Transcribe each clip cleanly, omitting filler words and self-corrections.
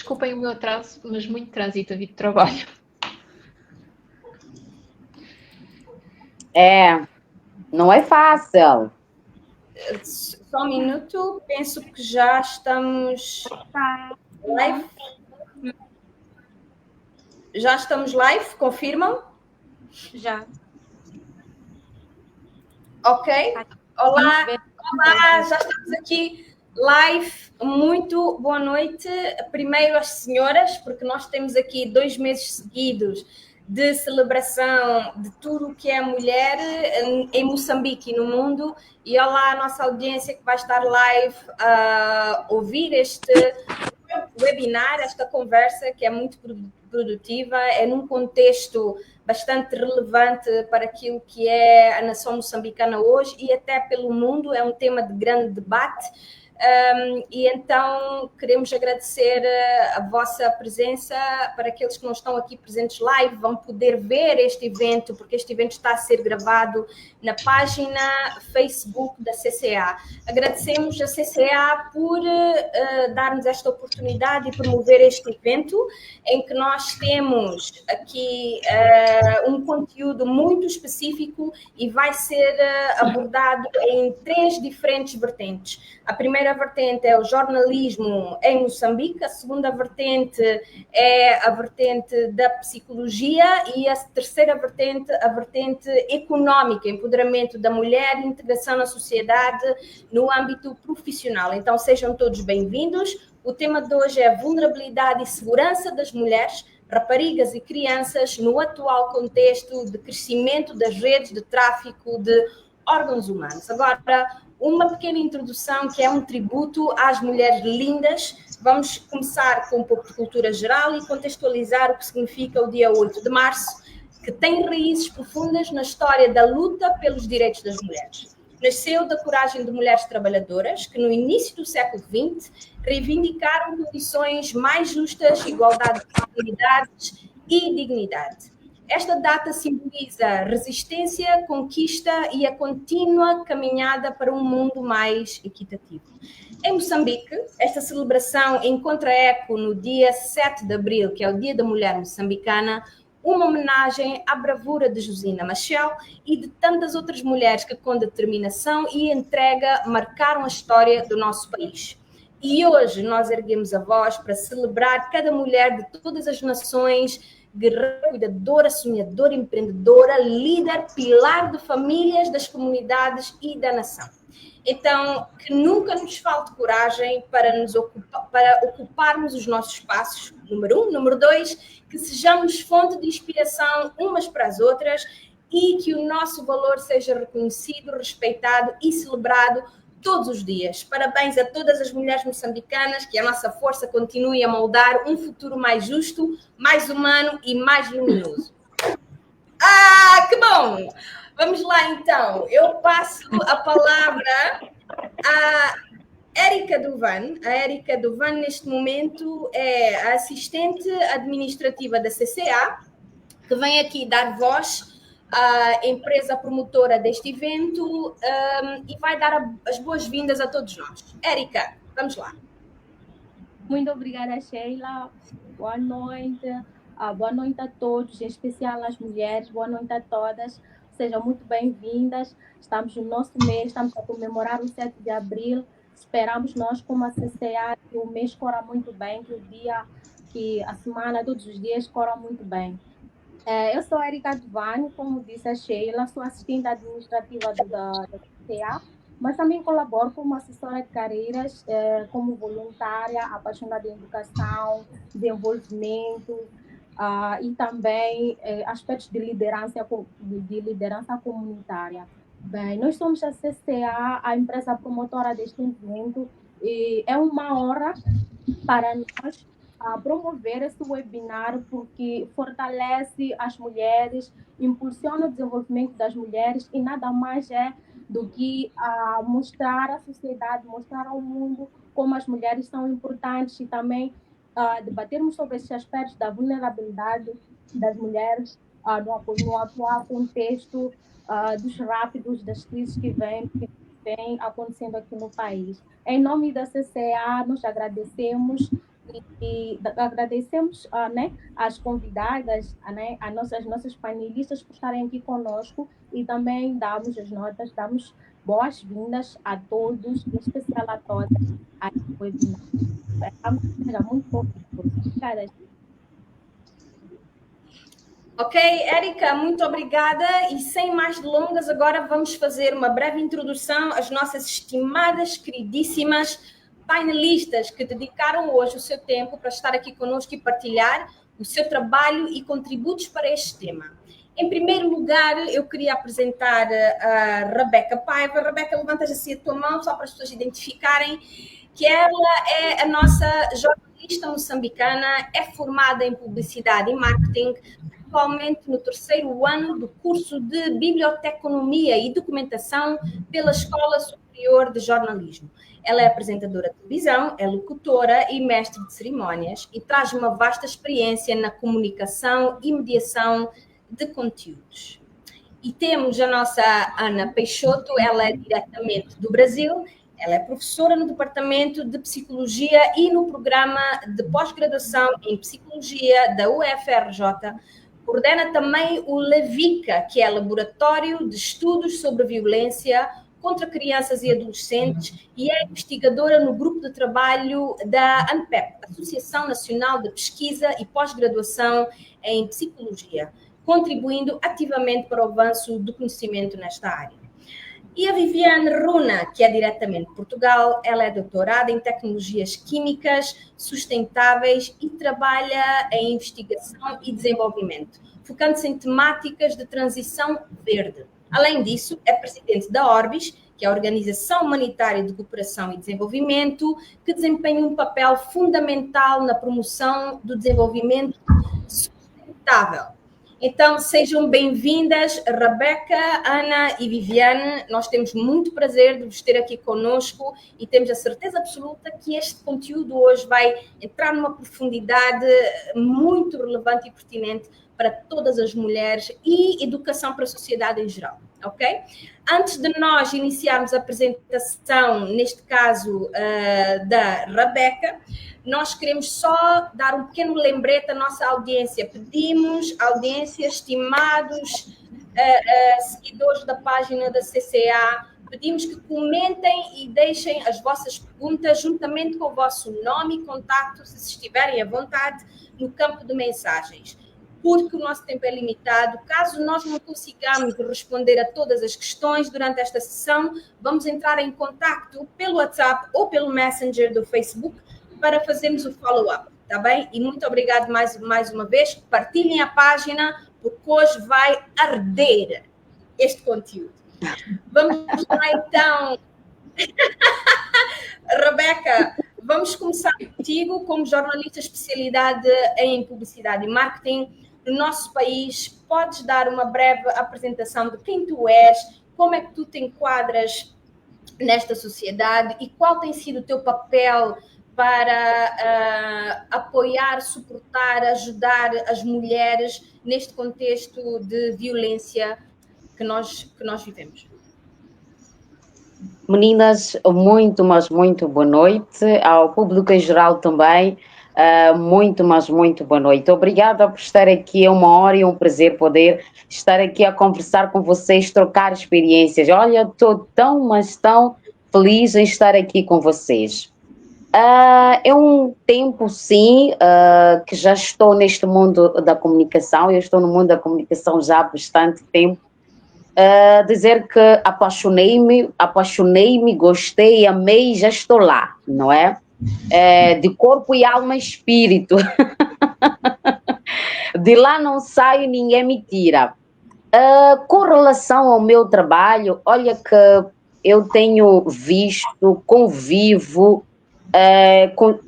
Desculpem o meu atraso, mas muito trânsito a vir de trabalho. Não é fácil. Só um minuto, penso que já estamos live. Já estamos live, confirmam? Já. Ok. Olá, já estamos aqui live. Muito boa noite. Primeiro às senhoras, porque nós temos aqui 2 meses seguidos de celebração de tudo o que é mulher em Moçambique e no mundo. E olá a nossa audiência que vai estar live a ouvir este webinar, esta conversa que é muito produtiva, é num contexto bastante relevante para aquilo que é a nação moçambicana hoje e até pelo mundo, é um tema de grande debate. E então queremos agradecer a vossa presença. Para aqueles que não estão aqui presentes live, vão poder ver este evento, porque este evento está a ser gravado na página Facebook da CCA. Agradecemos a CCA por dar-nos esta oportunidade e promover este evento, em que nós temos aqui um conteúdo muito específico e vai ser abordado em 3 diferentes vertentes. A primeira vertente é o jornalismo em Moçambique, a segunda vertente é a vertente da psicologia e a terceira vertente, a vertente económica, empoderamento da mulher e integração na sociedade no âmbito profissional. Então sejam todos bem-vindos. O tema de hoje é vulnerabilidade e segurança das mulheres, raparigas e crianças no atual contexto de crescimento das redes de tráfico de órgãos humanos. Agora, uma pequena introdução que é um tributo às mulheres lindas. Vamos começar com um pouco de cultura geral e contextualizar o que significa o dia 8 de março, que tem raízes profundas na história da luta pelos direitos das mulheres. Nasceu da coragem de mulheres trabalhadoras que, no início do século XX, reivindicaram condições mais justas, igualdade de oportunidades e dignidade. Esta data simboliza resistência, conquista e a contínua caminhada para um mundo mais equitativo. Em Moçambique, esta celebração encontra eco no dia 7 de abril, que é o Dia da Mulher Moçambicana, uma homenagem à bravura de Josina Machel e de tantas outras mulheres que, com determinação e entrega, marcaram a história do nosso país. E hoje nós erguemos a voz para celebrar cada mulher de todas as nações, guerreira, cuidadora, sonhadora, empreendedora, líder, pilar de famílias, das comunidades e da nação. Então, que nunca nos falte coragem para ocuparmos os nossos espaços, número 1. Número 2, que sejamos fonte de inspiração umas para as outras e que o nosso valor seja reconhecido, respeitado e celebrado todos os dias. Parabéns a todas as mulheres moçambicanas, que a nossa força continue a moldar um futuro mais justo, mais humano e mais luminoso. Que bom! Vamos lá, então. Eu passo a palavra a Érica Duvan. A Érica Duvan, neste momento, é a assistente administrativa da CCA, que vem aqui dar voz à empresa promotora deste evento e vai dar as boas-vindas a todos nós. Érica, vamos lá. Muito obrigada, Sheila. Boa noite. Boa noite a todos, em especial às mulheres. Boa noite a todas. Sejam muito bem-vindas. Estamos no nosso mês, estamos a comemorar o 7 de abril. Esperamos nós, como a CCA, que o mês corra muito bem, que o dia, que a semana, todos os dias corram muito bem. Eu sou a Érica Duvani, como disse a Sheila, sou assistente administrativa da CCA, mas também colaboro como assessora de carreiras, como voluntária, apaixonada em educação, desenvolvimento, e também aspectos de liderança comunitária. Bem, nós somos a CCA, a empresa promotora deste evento, e é uma honra para nós promover esse webinar, porque fortalece as mulheres, impulsiona o desenvolvimento das mulheres e nada mais é do que mostrar à sociedade, mostrar ao mundo como as mulheres são importantes e também debatermos sobre esses aspectos da vulnerabilidade das mulheres no atual contexto dos rápidos, das crises que vem acontecendo aqui no país. Em nome da CCA, nós agradecemos E agradecemos né, às convidadas, né, as nossas panelistas por estarem aqui conosco e também damos as notas, damos boas-vindas a todos, em especial a todas a esse webinar. Seja muito obrigada. Ok, Érica, muito obrigada. E sem mais delongas, agora vamos fazer uma breve introdução às nossas estimadas, queridíssimas painelistas que dedicaram hoje o seu tempo para estar aqui conosco e partilhar o seu trabalho e contributos para este tema. Em primeiro lugar, eu queria apresentar a Rebeca Paiva. Rebeca, levantas assim a tua mão só para as pessoas identificarem que ela é a nossa jornalista moçambicana, é formada em Publicidade e Marketing, atualmente no 3º ano do curso de Biblioteconomia e Documentação pela Escola Superior de Jornalismo. Ela é apresentadora de televisão, é locutora e mestre de cerimónias e traz uma vasta experiência na comunicação e mediação de conteúdos. E temos a nossa Ana Peixoto, ela é diretamente do Brasil, ela é professora no Departamento de Psicologia e no Programa de Pós-Graduação em Psicologia da UFRJ. Coordena também o LEVICA, que é Laboratório de Estudos sobre Violência contra Crianças e Adolescentes, e é investigadora no grupo de trabalho da ANPEP, Associação Nacional de Pesquisa e Pós-Graduação em Psicologia, contribuindo ativamente para o avanço do conhecimento nesta área. E a Viviane Runa, que é diretamente de Portugal, ela é doutorada em Tecnologias Químicas Sustentáveis e trabalha em investigação e desenvolvimento, focando-se em temáticas de transição verde. Além disso, é presidente da Orbis, que é a Organização Humanitária de Cooperação e Desenvolvimento, que desempenha um papel fundamental na promoção do desenvolvimento sustentável. Então, sejam bem-vindas, Rebeca, Ana e Viviane. Nós temos muito prazer de vos ter aqui conosco e temos a certeza absoluta que este conteúdo hoje vai entrar numa profundidade muito relevante e pertinente para todas as mulheres e educação para a sociedade em geral, ok? Antes de nós iniciarmos a apresentação, neste caso da Rebeca, nós queremos só dar um pequeno lembrete à nossa audiência. Pedimos, audiência, estimados seguidores da página da CCA, pedimos que comentem e deixem as vossas perguntas juntamente com o vosso nome e contacto, se estiverem à vontade, no campo de mensagens. Porque o nosso tempo é limitado. Caso nós não consigamos responder a todas as questões durante esta sessão, vamos entrar em contacto pelo WhatsApp ou pelo Messenger do Facebook para fazermos o follow-up, tá bem? E muito obrigado mais uma vez. Partilhem a página, porque hoje vai arder este conteúdo. Vamos lá, então. Rebeca, vamos começar contigo como jornalista especialidade em Publicidade e Marketing. No nosso país, podes dar uma breve apresentação de quem tu és, como é que tu te enquadras nesta sociedade e qual tem sido o teu papel para apoiar, suportar, ajudar as mulheres neste contexto de violência que nós vivemos. Meninas, muito, mas muito boa noite. Ao público em geral também, muito, mas muito boa noite. Obrigada por estar aqui, é uma honra e um prazer poder estar aqui a conversar com vocês, trocar experiências. Olha, estou tão, mas tão feliz em estar aqui com vocês. É um tempo, sim, que já estou neste mundo da comunicação. Eu estou no mundo da comunicação já há bastante tempo. Dizer que apaixonei-me, gostei, amei, já estou lá, não é? De corpo e alma e espírito. De lá não saio, ninguém me tira. Com relação ao meu trabalho, olha que eu tenho visto, convivo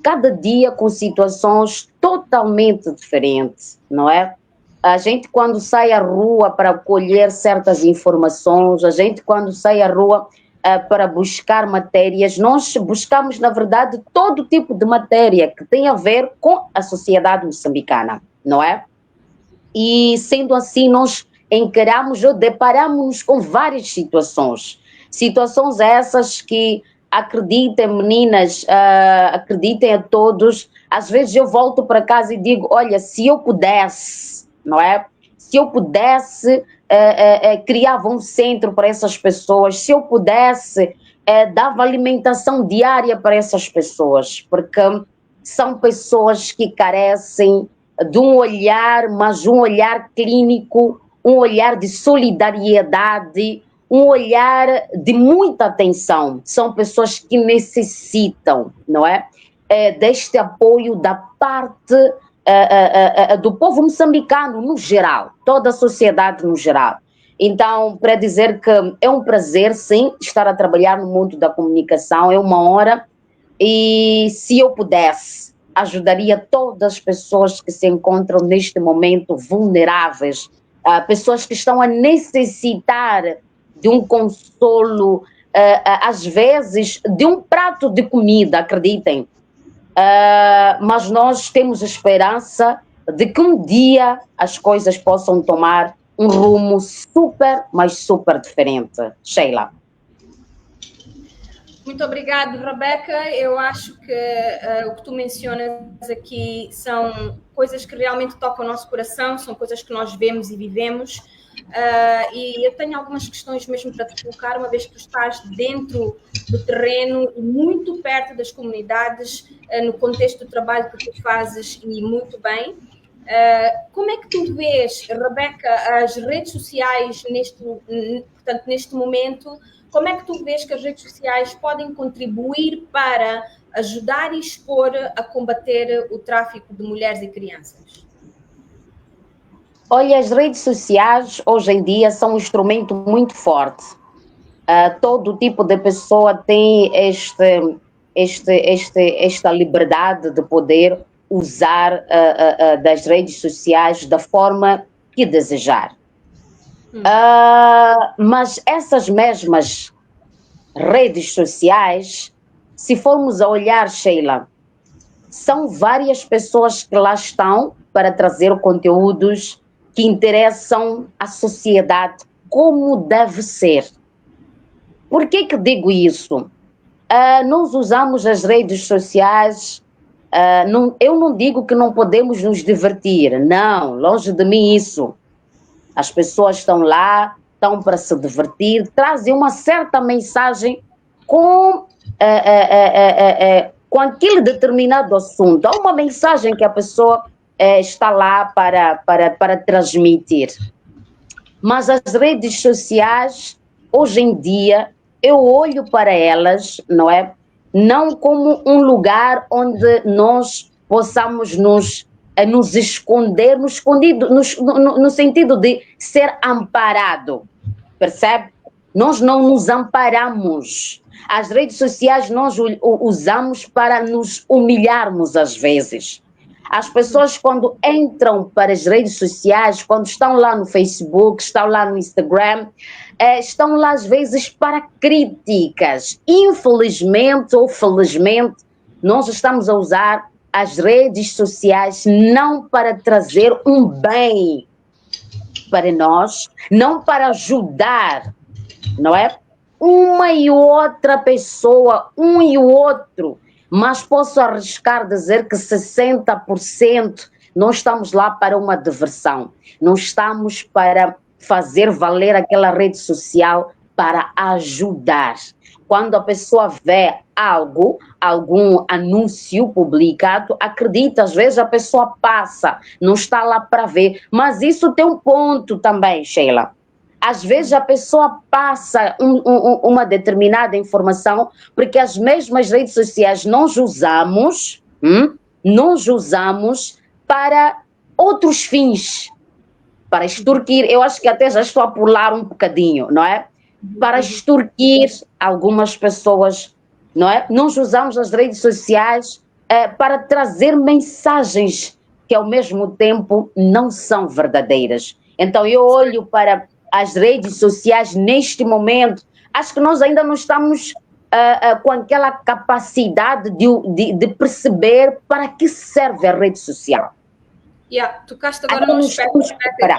cada dia com situações totalmente diferentes, não é? A gente quando sai à rua para colher certas informações, a gente quando sai à rua para buscar matérias, nós buscamos, na verdade, todo tipo de matéria que tem a ver com a sociedade moçambicana, não é? E sendo assim, nós encaramos ou deparamos com várias situações essas que acreditem, meninas, acreditem a todos. Às vezes eu volto para casa e digo, olha, se eu pudesse, não é? Se eu pudesse, criava um centro para essas pessoas. Se eu pudesse, dava alimentação diária para essas pessoas, porque são pessoas que carecem de um olhar, mas um olhar clínico, um olhar de solidariedade, um olhar de muita atenção. São pessoas que necessitam, não é? Deste apoio da parte do povo moçambicano no geral, toda a sociedade no geral. Então, para dizer que é um prazer, sim, estar a trabalhar no mundo da comunicação, é uma honra, e se eu pudesse, ajudaria todas as pessoas que se encontram neste momento vulneráveis, pessoas que estão a necessitar de um consolo, às vezes de um prato de comida, acreditem. Mas nós temos esperança de que um dia as coisas possam tomar um rumo super, mas super diferente. Sheila. Muito obrigado, Rebeca. Eu acho que o que tu mencionas aqui são coisas que realmente tocam o nosso coração, são coisas que nós vemos e vivemos. E eu tenho algumas questões mesmo para te colocar, uma vez que tu estás dentro do terreno, muito perto das comunidades, no contexto do trabalho que tu fazes, e muito bem. Como é que tu vês, Rebeca, as redes sociais neste momento? Como é que tu vês que as redes sociais podem contribuir para ajudar e expor a combater o tráfico de mulheres e crianças? Olha, as redes sociais hoje em dia são um instrumento muito forte. Todo tipo de pessoa tem esta liberdade de poder usar das redes sociais da forma que desejar. Mas essas mesmas redes sociais, se formos a olhar, Sheila, são várias pessoas que lá estão para trazer conteúdos que interessam a sociedade como deve ser. Por que digo isso? Nós usamos as redes sociais, eu não digo que não podemos nos divertir, não, longe de mim isso. As pessoas estão lá, estão para se divertir, trazem uma certa mensagem com aquele determinado assunto. Há uma mensagem que a pessoa está lá para transmitir. Mas as redes sociais, hoje em dia, eu olho para elas, não é? Não como um lugar onde nós possamos nos esconder, no sentido de ser amparado, percebe? Nós não nos amparamos. As redes sociais nós usamos para nos humilharmos às vezes. As pessoas, quando entram para as redes sociais, quando estão lá no Facebook, estão lá no Instagram, estão lá às vezes para críticas. Infelizmente ou felizmente, nós estamos a usar as redes sociais não para trazer um bem para nós, não para ajudar, não é? Uma e outra pessoa, um e o outro, mas posso arriscar dizer que 60% nós estamos lá para uma diversão, não estamos para fazer valer aquela rede social para ajudar. Quando a pessoa vê algum anúncio publicado, acredita, às vezes a pessoa passa, não está lá para ver. Mas isso tem um ponto também, Sheila. Às vezes a pessoa passa uma determinada informação, porque as mesmas redes sociais nós usamos para outros fins, para extorquir. Eu acho que até já estou a pular um bocadinho, não é? Para extorquir algumas pessoas, não é? Nós usamos as redes sociais para trazer mensagens que ao mesmo tempo não são verdadeiras. Então eu olho para as redes sociais neste momento, acho que nós ainda não estamos com aquela capacidade de perceber para que serve a rede social. Tocaste agora num aspecto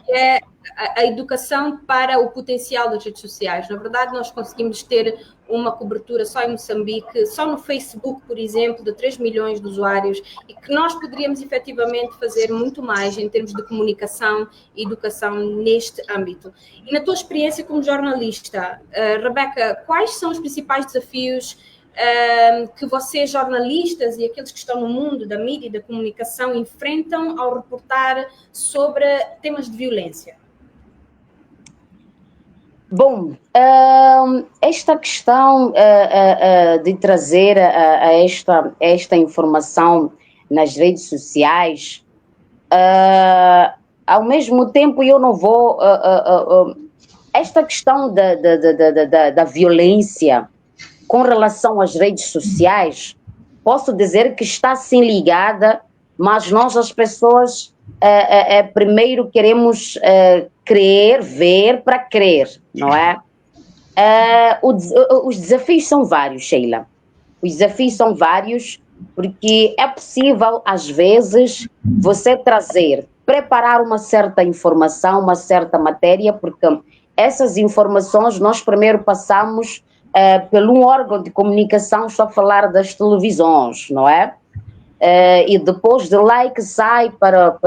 que é a educação para o potencial das redes sociais. Na verdade, nós conseguimos ter uma cobertura só em Moçambique, só no Facebook, por exemplo, de 3 milhões de usuários, e que nós poderíamos efetivamente fazer muito mais em termos de comunicação e educação neste âmbito. E na tua experiência como jornalista, Rebeca, quais são os principais desafios que vocês, jornalistas e aqueles que estão no mundo da mídia e da comunicação, enfrentam ao reportar sobre temas de violência? Bom, esta questão de trazer esta informação nas redes sociais, ao mesmo tempo eu não vou... esta questão da violência com relação às redes sociais, posso dizer que está sim ligada, mas nós, as pessoas, primeiro queremos crer, ver para crer, não é? Os desafios são vários, Sheila. Os desafios são vários, porque é possível, às vezes, você preparar uma certa informação, uma certa matéria, porque essas informações nós primeiro passamos pelo órgão de comunicação, estou a falar das televisões, não é? E depois de lá que sai para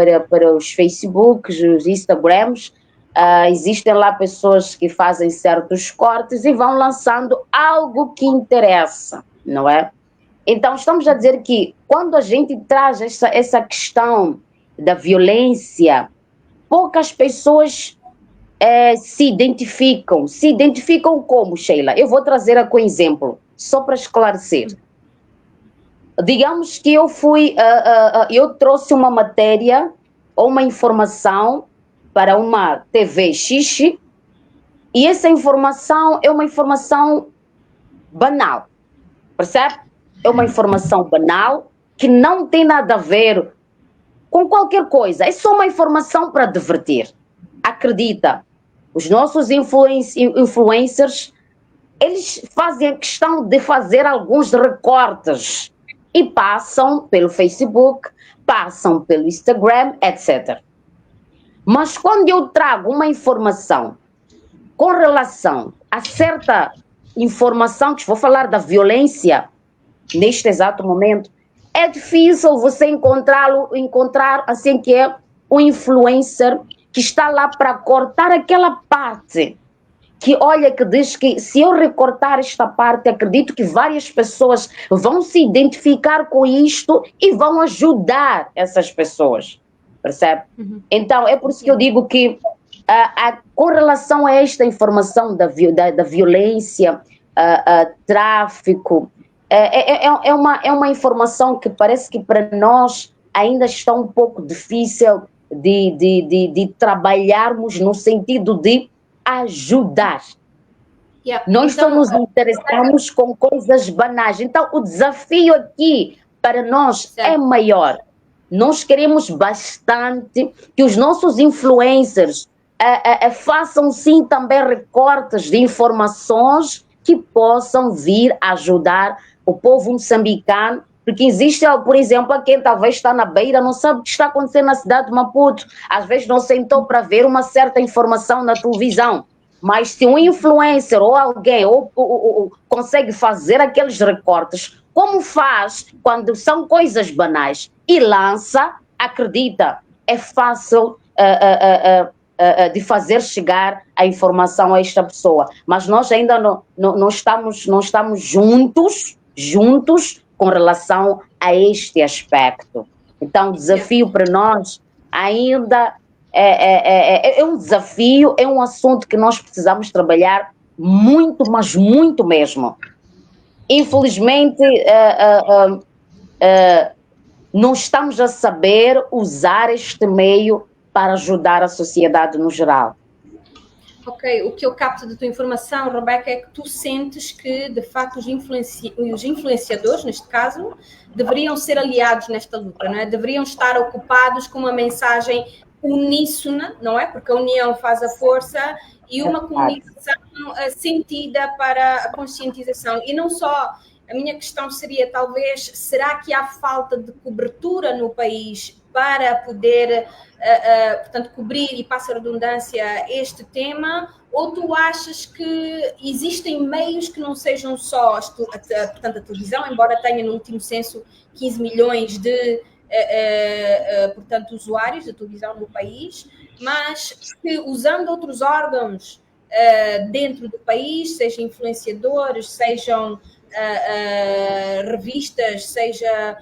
os Facebooks, os Instagrams, existem lá pessoas que fazem certos cortes e vão lançando algo que interessa, não é? Então, estamos a dizer que quando a gente traz essa questão da violência, poucas pessoas se identificam. Se identificam como, Sheila? Eu vou trazer aqui um exemplo, só para esclarecer. Digamos que eu trouxe uma matéria ou uma informação para uma TV X, e essa informação é uma informação banal, percebe? É uma informação banal que não tem nada a ver com qualquer coisa, é só uma informação para divertir. Acredita, os nossos influencers, eles fazem a questão de fazer alguns recortes e passam pelo Facebook, passam pelo Instagram, etc. Mas quando eu trago uma informação com relação a certa informação, que vou falar da violência neste exato momento, é difícil você encontrar assim que é um influencer que está lá para cortar aquela parte, que olha, que diz que se eu recortar esta parte, acredito que várias pessoas vão se identificar com isto e vão ajudar essas pessoas, percebe? Uhum. Então, é por isso que eu digo que com relação a esta informação da violência, tráfico, é uma informação que parece que para nós ainda está um pouco difícil de trabalharmos no sentido de ajudar. Nós só nos interessamos com coisas banais. Então, o desafio aqui para nós é maior. Nós queremos bastante que os nossos influencers façam sim também recortes de informações que possam vir ajudar o povo moçambicano, porque existe, por exemplo, quem talvez está na beira, não sabe o que está acontecendo na cidade de Maputo, às vezes não sentou para ver uma certa informação na televisão, mas se um influencer ou alguém ou consegue fazer aqueles recortes, como faz quando são coisas banais e lança, acredita, é fácil de fazer chegar a informação a esta pessoa, mas nós ainda não estamos juntos com relação a este aspecto. Então, o desafio para nós ainda é um desafio, é um assunto que nós precisamos trabalhar muito, mas muito mesmo. Infelizmente, não estamos a saber usar este meio para ajudar a sociedade no geral. Ok, o que eu capto da tua informação, Rebeca, é que tu sentes que, de facto, os influenciadores, neste caso, deveriam ser aliados nesta luta, não é? Deveriam estar ocupados com uma mensagem uníssona, não é? Porque a união faz a força, e uma comunicação sentida para a conscientização. E não só A minha questão seria, talvez, será que há falta de cobertura no país para poder, portanto, cobrir, e passa a redundância, este tema? Ou tu achas que existem meios que não sejam só, portanto, a televisão, embora tenha no último censo 15 milhões de, portanto, usuários de televisão no país, mas que usando outros órgãos dentro do país, sejam influenciadores, sejam revistas, seja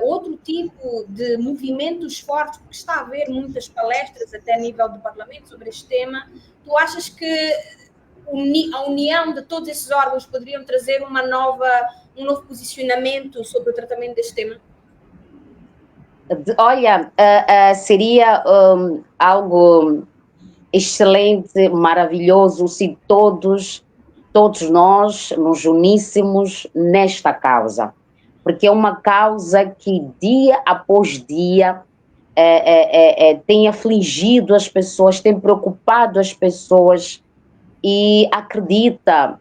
outro tipo de movimentos fortes, porque está a haver muitas palestras até a nível do Parlamento sobre este tema, tu achas que a união de todos esses órgãos poderiam trazer um novo posicionamento sobre o tratamento deste tema? Olha, seria algo excelente, maravilhoso, se todos nós nos uníssemos nesta causa, porque é uma causa que dia após dia tem afligido as pessoas, tem preocupado as pessoas, e acredita,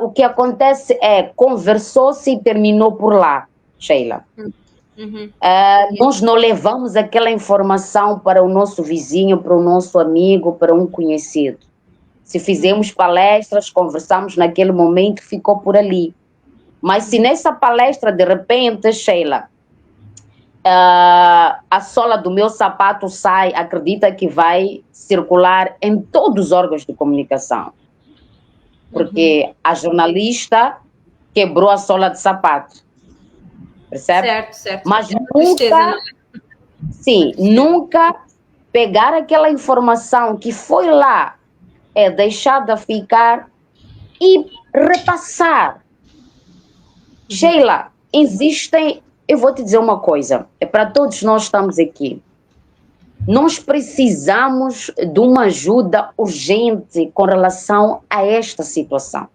o que acontece é, conversou-se e terminou por lá, Sheila. Uhum. Nós não levamos aquela informação para o nosso vizinho, para o nosso amigo, para um conhecido. Se fizemos palestras, conversamos naquele momento, ficou por ali. Mas se nessa palestra, de repente, Sheila, a sola do meu sapato sai, acredita que vai circular em todos os órgãos de comunicação. Porque a jornalista quebrou a sola de sapato. Percebe? Certo. Mas nunca, sim, nunca pegar aquela informação que foi lá, deixada ficar e repassar. Sheila, existem, eu vou te dizer uma coisa, para todos nós estamos aqui. Nós precisamos de uma ajuda urgente com relação a esta situação.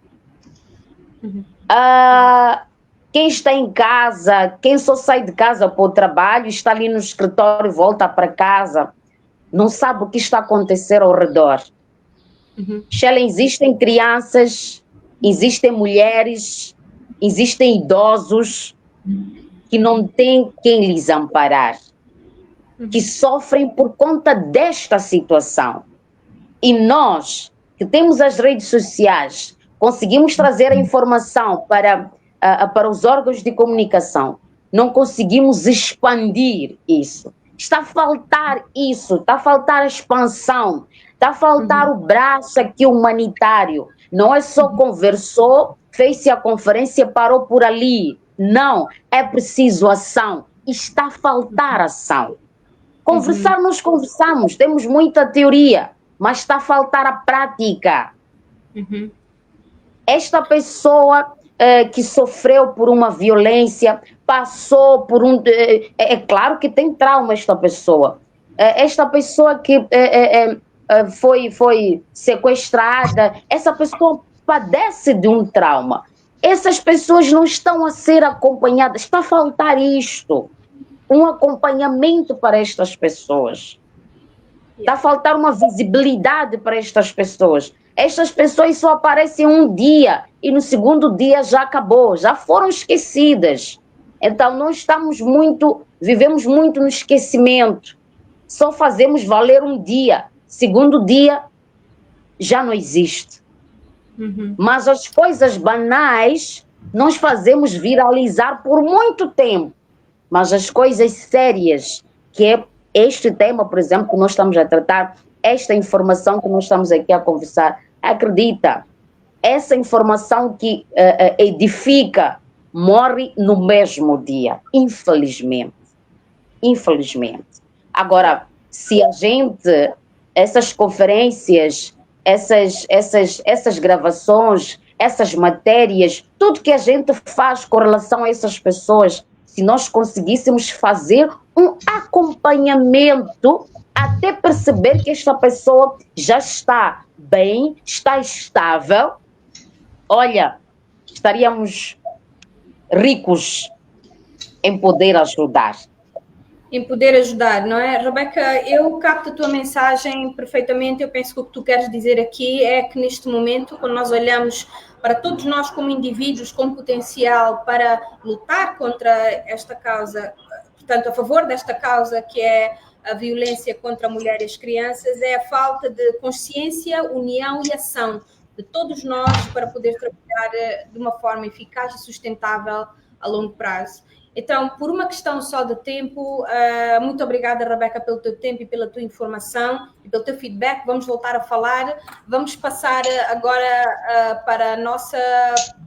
Quem está em casa, quem só sai de casa para o trabalho, está ali no escritório, volta para casa, não sabe o que está a acontecer ao redor. Sheila, existem crianças, existem mulheres, existem idosos que não têm quem lhes amparar, que sofrem por conta desta situação. E nós, que temos as redes sociais, conseguimos trazer a informação para os órgãos de comunicação, não conseguimos expandir isso. Está a faltar isso, está a faltar a expansão, está a faltar o braço aqui humanitário. Não é só conversou, fez-se a conferência, parou por ali. Não, é preciso ação. Está a faltar ação. Conversar, nós conversamos, temos muita teoria, mas está a faltar a prática. Esta pessoa que sofreu por uma violência, passou por um... É claro que tem trauma esta pessoa. Esta pessoa que foi sequestrada, essa pessoa padece de um trauma. Essas pessoas não estão a ser acompanhadas. Está a faltar isto. Um acompanhamento para estas pessoas. Está a faltar uma visibilidade para estas pessoas. Estas pessoas só aparecem um dia e no segundo dia já acabou, já foram esquecidas. Então nós vivemos muito no esquecimento. Só fazemos valer um dia, segundo dia já não existe. Mas as coisas banais nós fazemos viralizar por muito tempo. Mas as coisas sérias, que é este tema, por exemplo, que nós estamos a tratar, esta informação que nós estamos aqui a conversar, acredita, essa informação que edifica, morre no mesmo dia, infelizmente. Agora, se a gente, essas conferências, essas gravações, essas matérias, tudo que a gente faz com relação a essas pessoas, se nós conseguíssemos fazer um acompanhamento até perceber que esta pessoa já está bem, está estável, olha, estaríamos ricos em poder ajudar. Em poder ajudar, não é? Rebeca, eu capto a tua mensagem perfeitamente. Eu penso que o que tu queres dizer aqui é que neste momento, quando nós olhamos para todos nós como indivíduos com potencial para lutar contra esta causa, portanto, a favor desta causa que é a violência contra a mulher e as crianças, é a falta de consciência, união e ação de todos nós para poder trabalhar de uma forma eficaz e sustentável a longo prazo. Então, por uma questão só de tempo, muito obrigada, Rebeca, pelo teu tempo e pela tua informação e pelo teu feedback. Vamos voltar a falar. Vamos passar agora para a nossa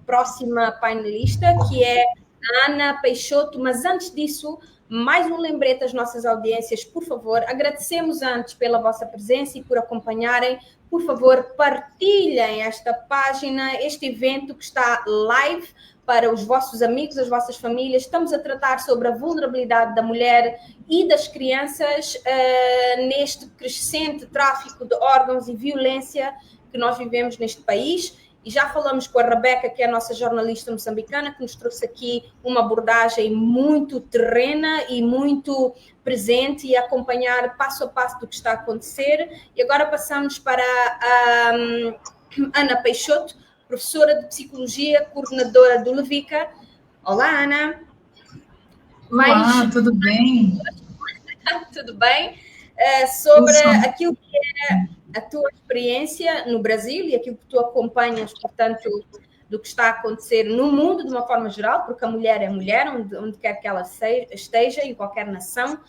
próxima painelista, que é a Ana Peixoto. Mas antes disso, mais um lembrete às nossas audiências, por favor. Agradecemos antes pela vossa presença e por acompanharem. Por favor, partilhem esta página, este evento que está live para os vossos amigos, as vossas famílias. Estamos a tratar sobre a vulnerabilidade da mulher e das crianças neste crescente tráfico de órgãos e violência que nós vivemos neste país. E já falamos com a Rebeca, que é a nossa jornalista moçambicana, que nos trouxe aqui uma abordagem muito terrena e muito presente e acompanhar passo a passo do que está a acontecer. E agora passamos para a Ana Peixoto, professora de Psicologia, coordenadora do Levica. Olá, Ana. Olá, tudo bem? Tudo bem? Sobre aquilo que é a tua experiência no Brasil e aquilo que tu acompanhas, portanto, do que está a acontecer no mundo de uma forma geral, porque a mulher é mulher, onde quer que ela esteja, em qualquer nação.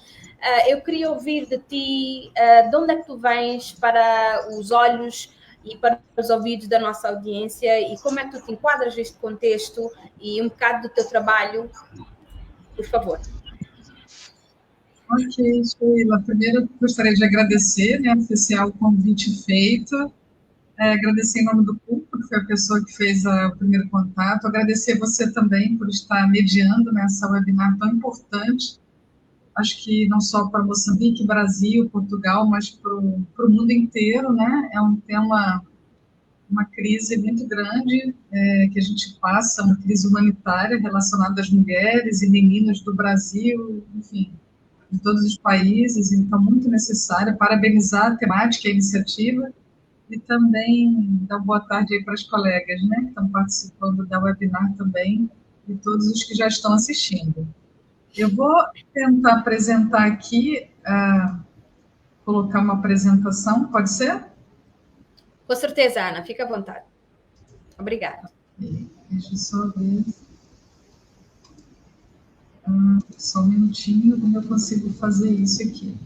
Eu queria ouvir de ti de onde é que tu vens para os olhos e para os ouvidos da nossa audiência e como é que tu te enquadras neste contexto e um bocado do teu trabalho, por favor. Ok, Sheila. Primeiro, gostaria de agradecer, né, oficial, o convite feito. Agradecer em nome do público, que foi a pessoa que fez o primeiro contato. Agradecer você também por estar mediando nessa webinar tão importante. Acho que não só para Moçambique, Brasil, Portugal, mas para o mundo inteiro, né? É um tema, uma crise muito grande que a gente passa, uma crise humanitária relacionada às mulheres e meninas do Brasil, enfim, de todos os países, então muito necessária. Parabenizar a temática e a iniciativa e também dar boa tarde aí para as colegas, né, que estão participando da webinar também e todos os que já estão assistindo. Eu vou tentar apresentar aqui, colocar uma apresentação, pode ser? Com certeza, Ana, fica à vontade. Obrigada. Deixa eu só ver. Só um minutinho, como eu consigo fazer isso aqui.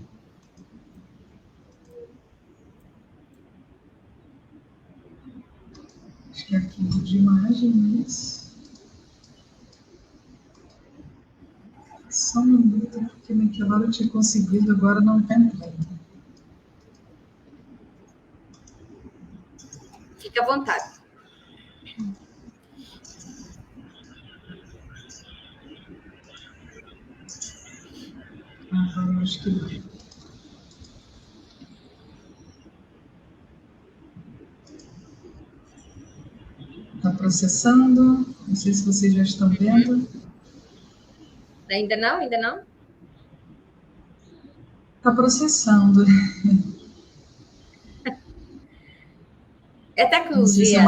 Acho que é arquivo de imagens. Só um minuto, porque naquela hora eu tinha conseguido, agora não está entrando. Fique à vontade. Agora eu acho que... Está processando. Não sei se vocês já estão vendo. Ainda não? Ainda não? Está processando. É tecnologia.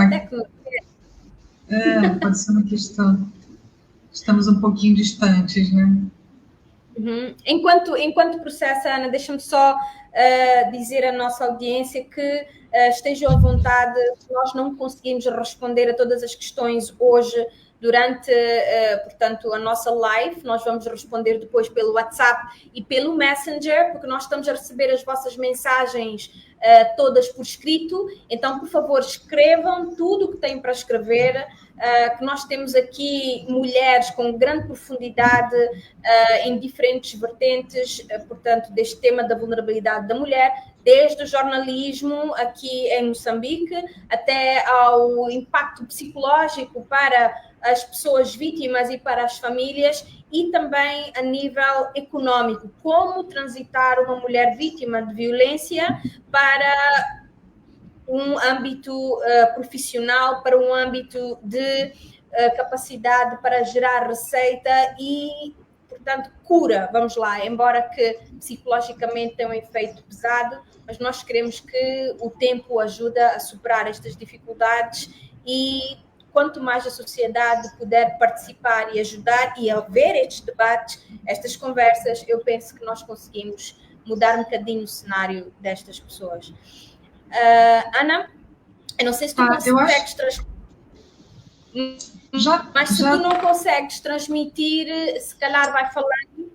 Pode ser uma questão. Estamos um pouquinho distantes, né? Uhum. Enquanto processa, Ana, deixa-me só dizer à nossa audiência que estejam à vontade. Nós não conseguimos responder a todas as questões hoje durante, portanto, a nossa live. Nós vamos responder depois pelo WhatsApp e pelo Messenger, porque nós estamos a receber as vossas mensagens todas por escrito. Então, por favor, escrevam tudo o que têm para escrever, que nós temos aqui mulheres com grande profundidade em diferentes vertentes, portanto, deste tema da vulnerabilidade da mulher, desde o jornalismo aqui em Moçambique até ao impacto psicológico para as pessoas vítimas e para as famílias, e também a nível econômico, como transitar uma mulher vítima de violência para um âmbito profissional, para um âmbito de capacidade para gerar receita e, portanto, cura, vamos lá, embora que psicologicamente tenha um efeito pesado, mas nós queremos que o tempo ajude a superar estas dificuldades e quanto mais a sociedade puder participar e ajudar e haver estes debates, estas conversas, eu penso que nós conseguimos mudar um bocadinho o cenário destas pessoas. Ana, eu não sei se tu consegues transmitir, mas se tu não consegues transmitir, se calhar vai falando.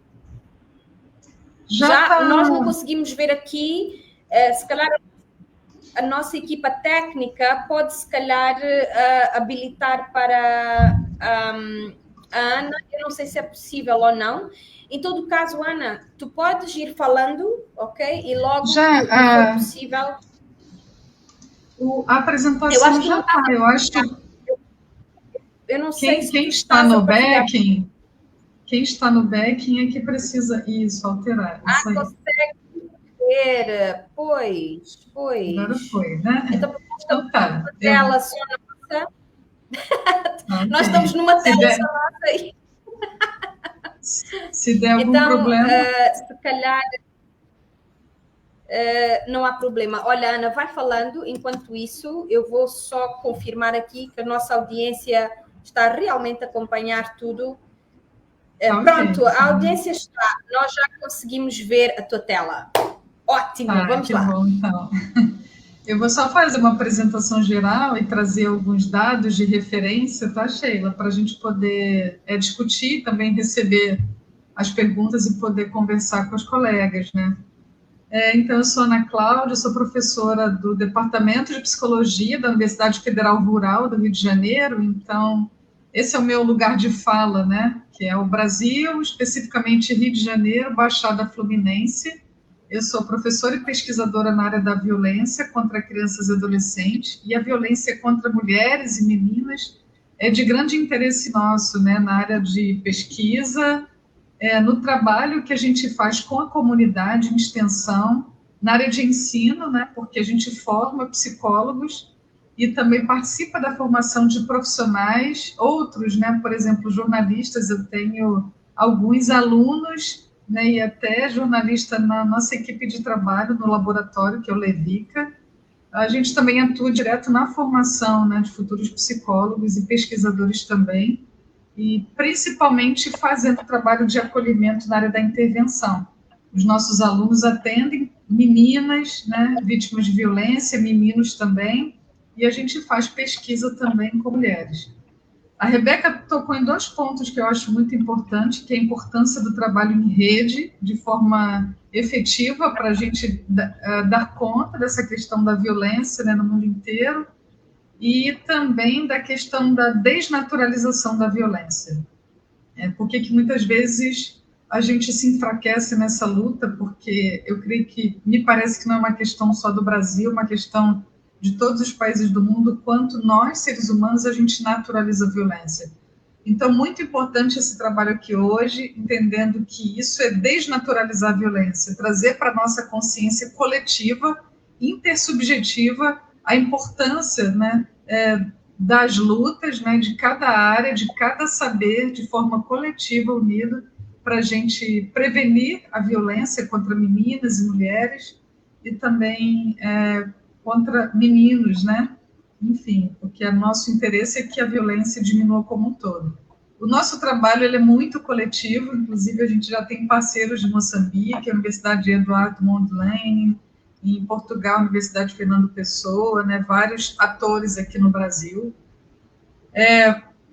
Nós não conseguimos ver aqui, se calhar a nossa equipa técnica pode, se calhar, habilitar para a Ana. Eu não sei se é possível ou não. Em todo caso, Ana, tu podes ir falando, ok? E logo que for possível... A apresentação já está. Eu acho que eu não sei se quem está no backing, quem está no backing é que precisa alterar. Consegue ver, pois. Agora foi, né? Então tá. Uma tela só nossa. Okay. Nós estamos numa tela só nossa aí. Se der algum problema... se calhar... não há problema. Olha, Ana, vai falando. Enquanto isso, eu vou só confirmar aqui que a nossa audiência está realmente a acompanhar tudo. Pronto, a audiência está. Nós já conseguimos ver a tua tela. Ótimo, vamos lá. Bom, então. Eu vou só fazer uma apresentação geral e trazer alguns dados de referência, tá, Sheila? Para a gente poder discutir, também receber as perguntas e poder conversar com os colegas, né? Então, eu sou Ana Cláudia, sou professora do Departamento de Psicologia da Universidade Federal Rural do Rio de Janeiro. Então, esse é o meu lugar de fala, né? Que é o Brasil, especificamente Rio de Janeiro, Baixada Fluminense. Eu sou professora e pesquisadora na área da violência contra crianças e adolescentes, e a violência contra mulheres e meninas é de grande interesse nosso, né? Na área de pesquisa, no trabalho que a gente faz com a comunidade em extensão, na área de ensino, né, porque a gente forma psicólogos e também participa da formação de profissionais, outros, né, por exemplo, jornalistas. Eu tenho alguns alunos, né, e até jornalista na nossa equipe de trabalho no laboratório, que é o Levica. A gente também atua direto na formação, né, de futuros psicólogos e pesquisadores também, e principalmente fazendo trabalho de acolhimento na área da intervenção. Os nossos alunos atendem meninas, né, vítimas de violência, meninos também, e a gente faz pesquisa também com mulheres. A Rebeca tocou em 2 pontos que eu acho muito importante, que é a importância do trabalho em rede, de forma efetiva, para a gente dar conta dessa questão da violência, né, no mundo inteiro, e também da questão da desnaturalização da violência. Por que muitas vezes a gente se enfraquece nessa luta? Porque eu creio que, me parece que não é uma questão só do Brasil, uma questão de todos os países do mundo, quanto nós, seres humanos, a gente naturaliza a violência. Então, muito importante esse trabalho aqui hoje, entendendo que isso é desnaturalizar a violência, trazer para a nossa consciência coletiva, intersubjetiva, a importância, né, das lutas, né, de cada área, de cada saber, de forma coletiva, unido, para a gente prevenir a violência contra meninas e mulheres, e também contra meninos, né? Enfim, porque o nosso interesse é que a violência diminua como um todo. O nosso trabalho ele é muito coletivo, inclusive a gente já tem parceiros de Moçambique, a Universidade Eduardo Mondlane, em Portugal, a Universidade Fernando Pessoa, né, vários atores aqui no Brasil.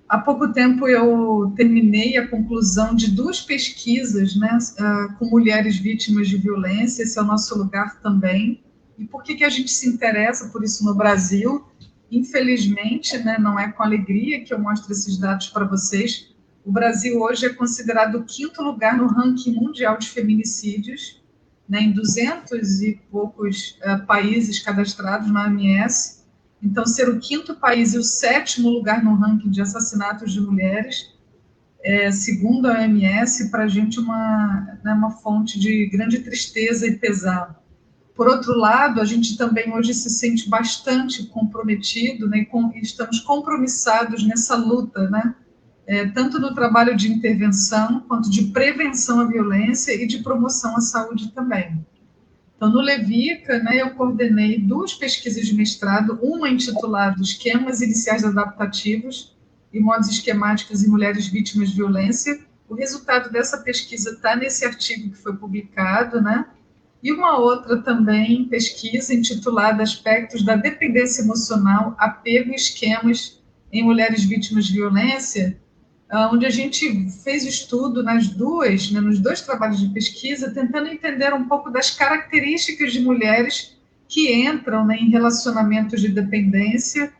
Há pouco tempo eu terminei a conclusão de 2 pesquisas, né, com mulheres vítimas de violência. Esse é o nosso lugar também. E por que a gente se interessa por isso no Brasil? Infelizmente, né, não é com alegria que eu mostro esses dados para vocês. O Brasil hoje é considerado o 5º lugar no ranking mundial de feminicídios, né, em 200 e poucos países cadastrados na OMS. Então, ser o 5º país e o 7º lugar no ranking de assassinatos de mulheres, segundo a OMS, para a gente uma fonte de grande tristeza e pesar. Por outro lado, a gente também hoje se sente bastante comprometido, né, e estamos compromissados nessa luta, né, tanto no trabalho de intervenção, quanto de prevenção à violência e de promoção à saúde também. Então, no Levica, né, eu coordenei 2 pesquisas de mestrado, uma intitulada Esquemas Iniciais Adaptativos e Modos Esquemáticos em Mulheres Vítimas de Violência. O resultado dessa pesquisa está nesse artigo que foi publicado, né? E uma outra também, pesquisa intitulada Aspectos da Dependência Emocional, Apego e Esquemas em Mulheres Vítimas de Violência, onde a gente fez estudo nas duas, né, nos 2 trabalhos de pesquisa, tentando entender um pouco das características de mulheres que entram, né, em relacionamentos de dependência,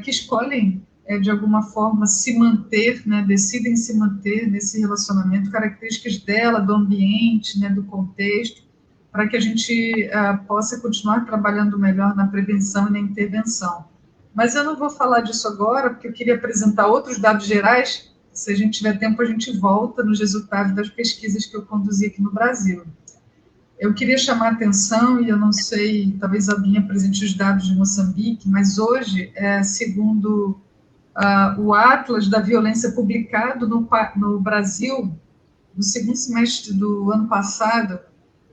que escolhem, de alguma forma, se manter, né, decidem se manter nesse relacionamento, características dela, do ambiente, né, do contexto, para que a gente possa continuar trabalhando melhor na prevenção e na intervenção. Mas eu não vou falar disso agora, porque eu queria apresentar outros dados gerais. Se a gente tiver tempo, a gente volta nos resultados das pesquisas que eu conduzi aqui no Brasil. Eu queria chamar a atenção, e eu não sei, talvez alguém apresente os dados de Moçambique, mas hoje, segundo o Atlas da Violência publicado no Brasil, no segundo semestre do ano passado,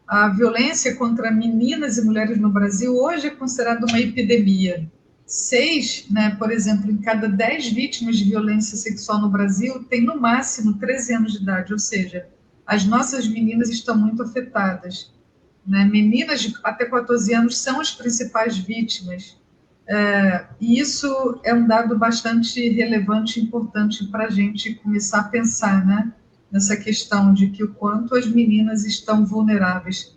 a violência contra meninas e mulheres no Brasil hoje é considerada uma epidemia. 6, né, por exemplo, em cada 10 vítimas de violência sexual no Brasil tem no máximo 13 anos de idade, ou seja, as nossas meninas estão muito afetadas. Né? Meninas de até 14 anos são as principais vítimas. E isso é um dado bastante relevante e importante para a gente começar a pensar, né, nessa questão de que o quanto as meninas estão vulneráveis.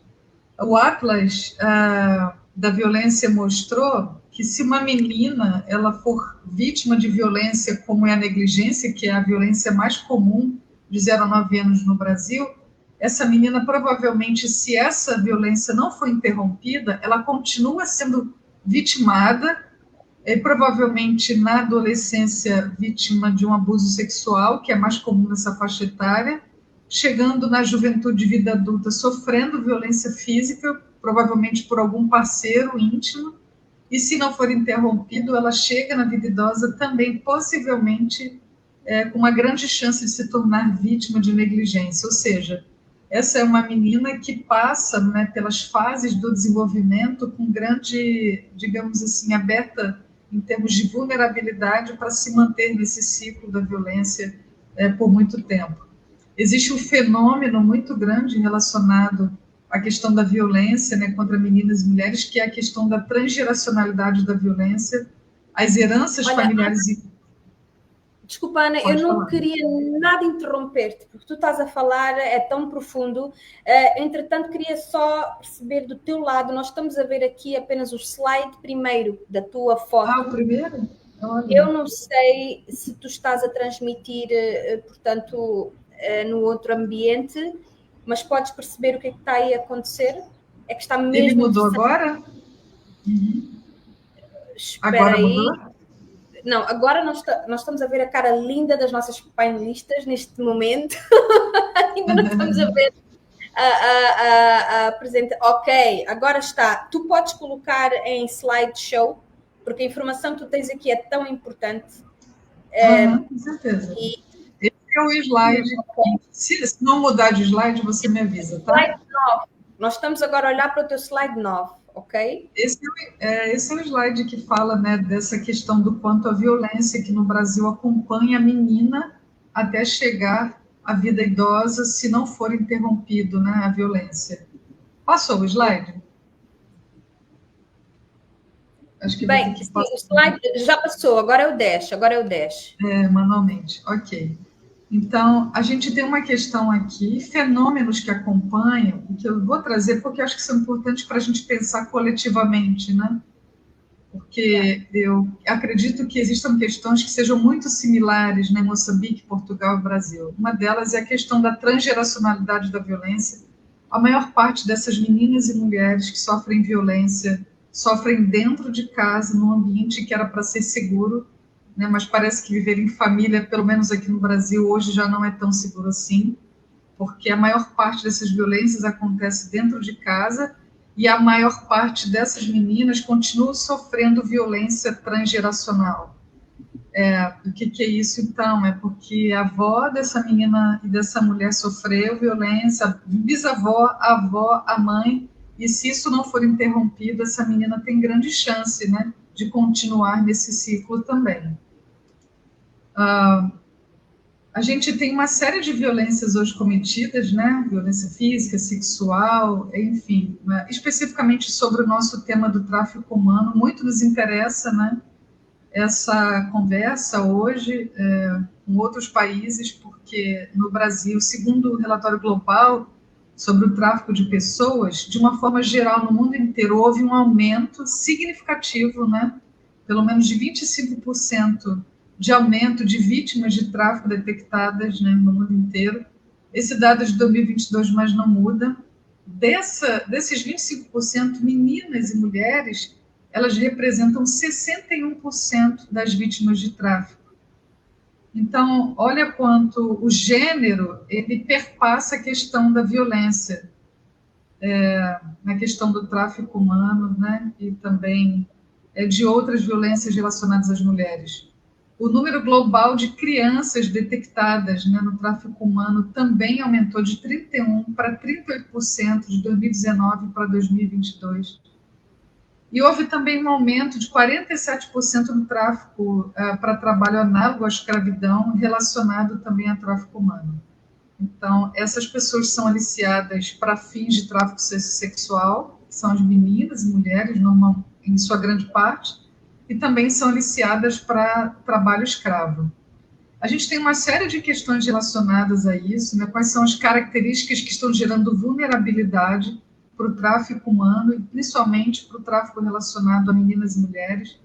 O Atlas da Violência mostrou que se uma menina ela for vítima de violência, como é a negligência, que é a violência mais comum de 0 a 9 anos no Brasil, essa menina provavelmente, se essa violência não for interrompida, ela continua sendo vitimada, provavelmente na adolescência vítima de um abuso sexual, que é mais comum nessa faixa etária, chegando na juventude e vida adulta sofrendo violência física, provavelmente por algum parceiro íntimo, e se não for interrompido, ela chega na vida idosa também, possivelmente, com uma grande chance de se tornar vítima de negligência. Ou seja, essa é uma menina que passa, né, pelas fases do desenvolvimento com grande, digamos assim, aberta em termos de vulnerabilidade para se manter nesse ciclo da violência por muito tempo. Existe um fenômeno muito grande relacionado à questão da violência, né, contra meninas e mulheres, que é a questão da transgeracionalidade da violência, as heranças familiares... Desculpa, Ana, eu não queria nada interromper-te, porque tu estás a falar, é tão profundo. Entretanto, queria só perceber do teu lado, nós estamos a ver aqui apenas o slide primeiro da tua foto. O primeiro? Olha. Eu não sei se tu estás a transmitir, portanto, no outro ambiente, mas podes perceber o que é que está aí a acontecer? É que está mesmo... Ele mudou agora? Espera agora aí. Mudou? Não, agora nós estamos a ver a cara linda das nossas painelistas neste momento. Ainda não estamos a ver a apresentação. Ok, agora está. Tu podes colocar em slideshow, porque a informação que tu tens aqui é tão importante. Com certeza. Esse é o slide. Se não mudar de slide, você me avisa, tá? Slide 9. Nós estamos agora a olhar para o teu slide 9. Ok? Esse é o slide que fala, né, dessa questão do quanto a violência que no Brasil acompanha a menina até chegar à vida idosa, se não for interrompido, né, a violência. Passou o slide? Acho que bem, o slide já passou, agora é o 10, manualmente, ok. Então, a gente tem uma questão aqui, fenômenos que acompanham, que eu vou trazer porque eu acho que são importantes para a gente pensar coletivamente, né? Porque eu acredito que existam questões que sejam muito similares, né, Moçambique, Portugal e Brasil. Uma delas é a questão da transgeracionalidade da violência. A maior parte dessas meninas e mulheres que sofrem violência sofrem dentro de casa, num ambiente que era para ser seguro, né, mas parece que viver em família, pelo menos aqui no Brasil, hoje já não é tão seguro assim, porque a maior parte dessas violências acontece dentro de casa e a maior parte dessas meninas continua sofrendo violência transgeracional. O que é isso, então? É porque a avó dessa menina e dessa mulher sofreu violência, a bisavó, a avó, a mãe, e se isso não for interrompido, essa menina tem grande chance, né, de continuar nesse ciclo também. A gente tem uma série de violências hoje cometidas, né, violência física, sexual, enfim, né? Especificamente sobre o nosso tema do tráfico humano, muito nos interessa, né, essa conversa hoje com outros países, porque no Brasil, segundo o relatório global sobre o tráfico de pessoas, de uma forma geral, no mundo inteiro, houve um aumento significativo, né, pelo menos de 25% de aumento de vítimas de tráfico detectadas, né, no mundo inteiro. Esse dado é de 2022, mas não muda. Desses 25%, meninas e mulheres, elas representam 61% das vítimas de tráfico. Então, olha quanto o gênero, ele perpassa a questão da violência, na questão do tráfico humano, né, e também de outras violências relacionadas às mulheres. O número global de crianças detectadas, né, no tráfico humano também aumentou de 31% para 38% de 2019 para 2022. E houve também um aumento de 47% no tráfico para trabalho análogo à escravidão, relacionado também a tráfico humano. Então, essas pessoas são aliciadas para fins de tráfico sexual, que são as meninas e mulheres, em sua grande parte, e também são aliciadas para trabalho escravo. A gente tem uma série de questões relacionadas a isso, né? Quais são as características que estão gerando vulnerabilidade para o tráfico humano, e principalmente para o tráfico relacionado a meninas e mulheres.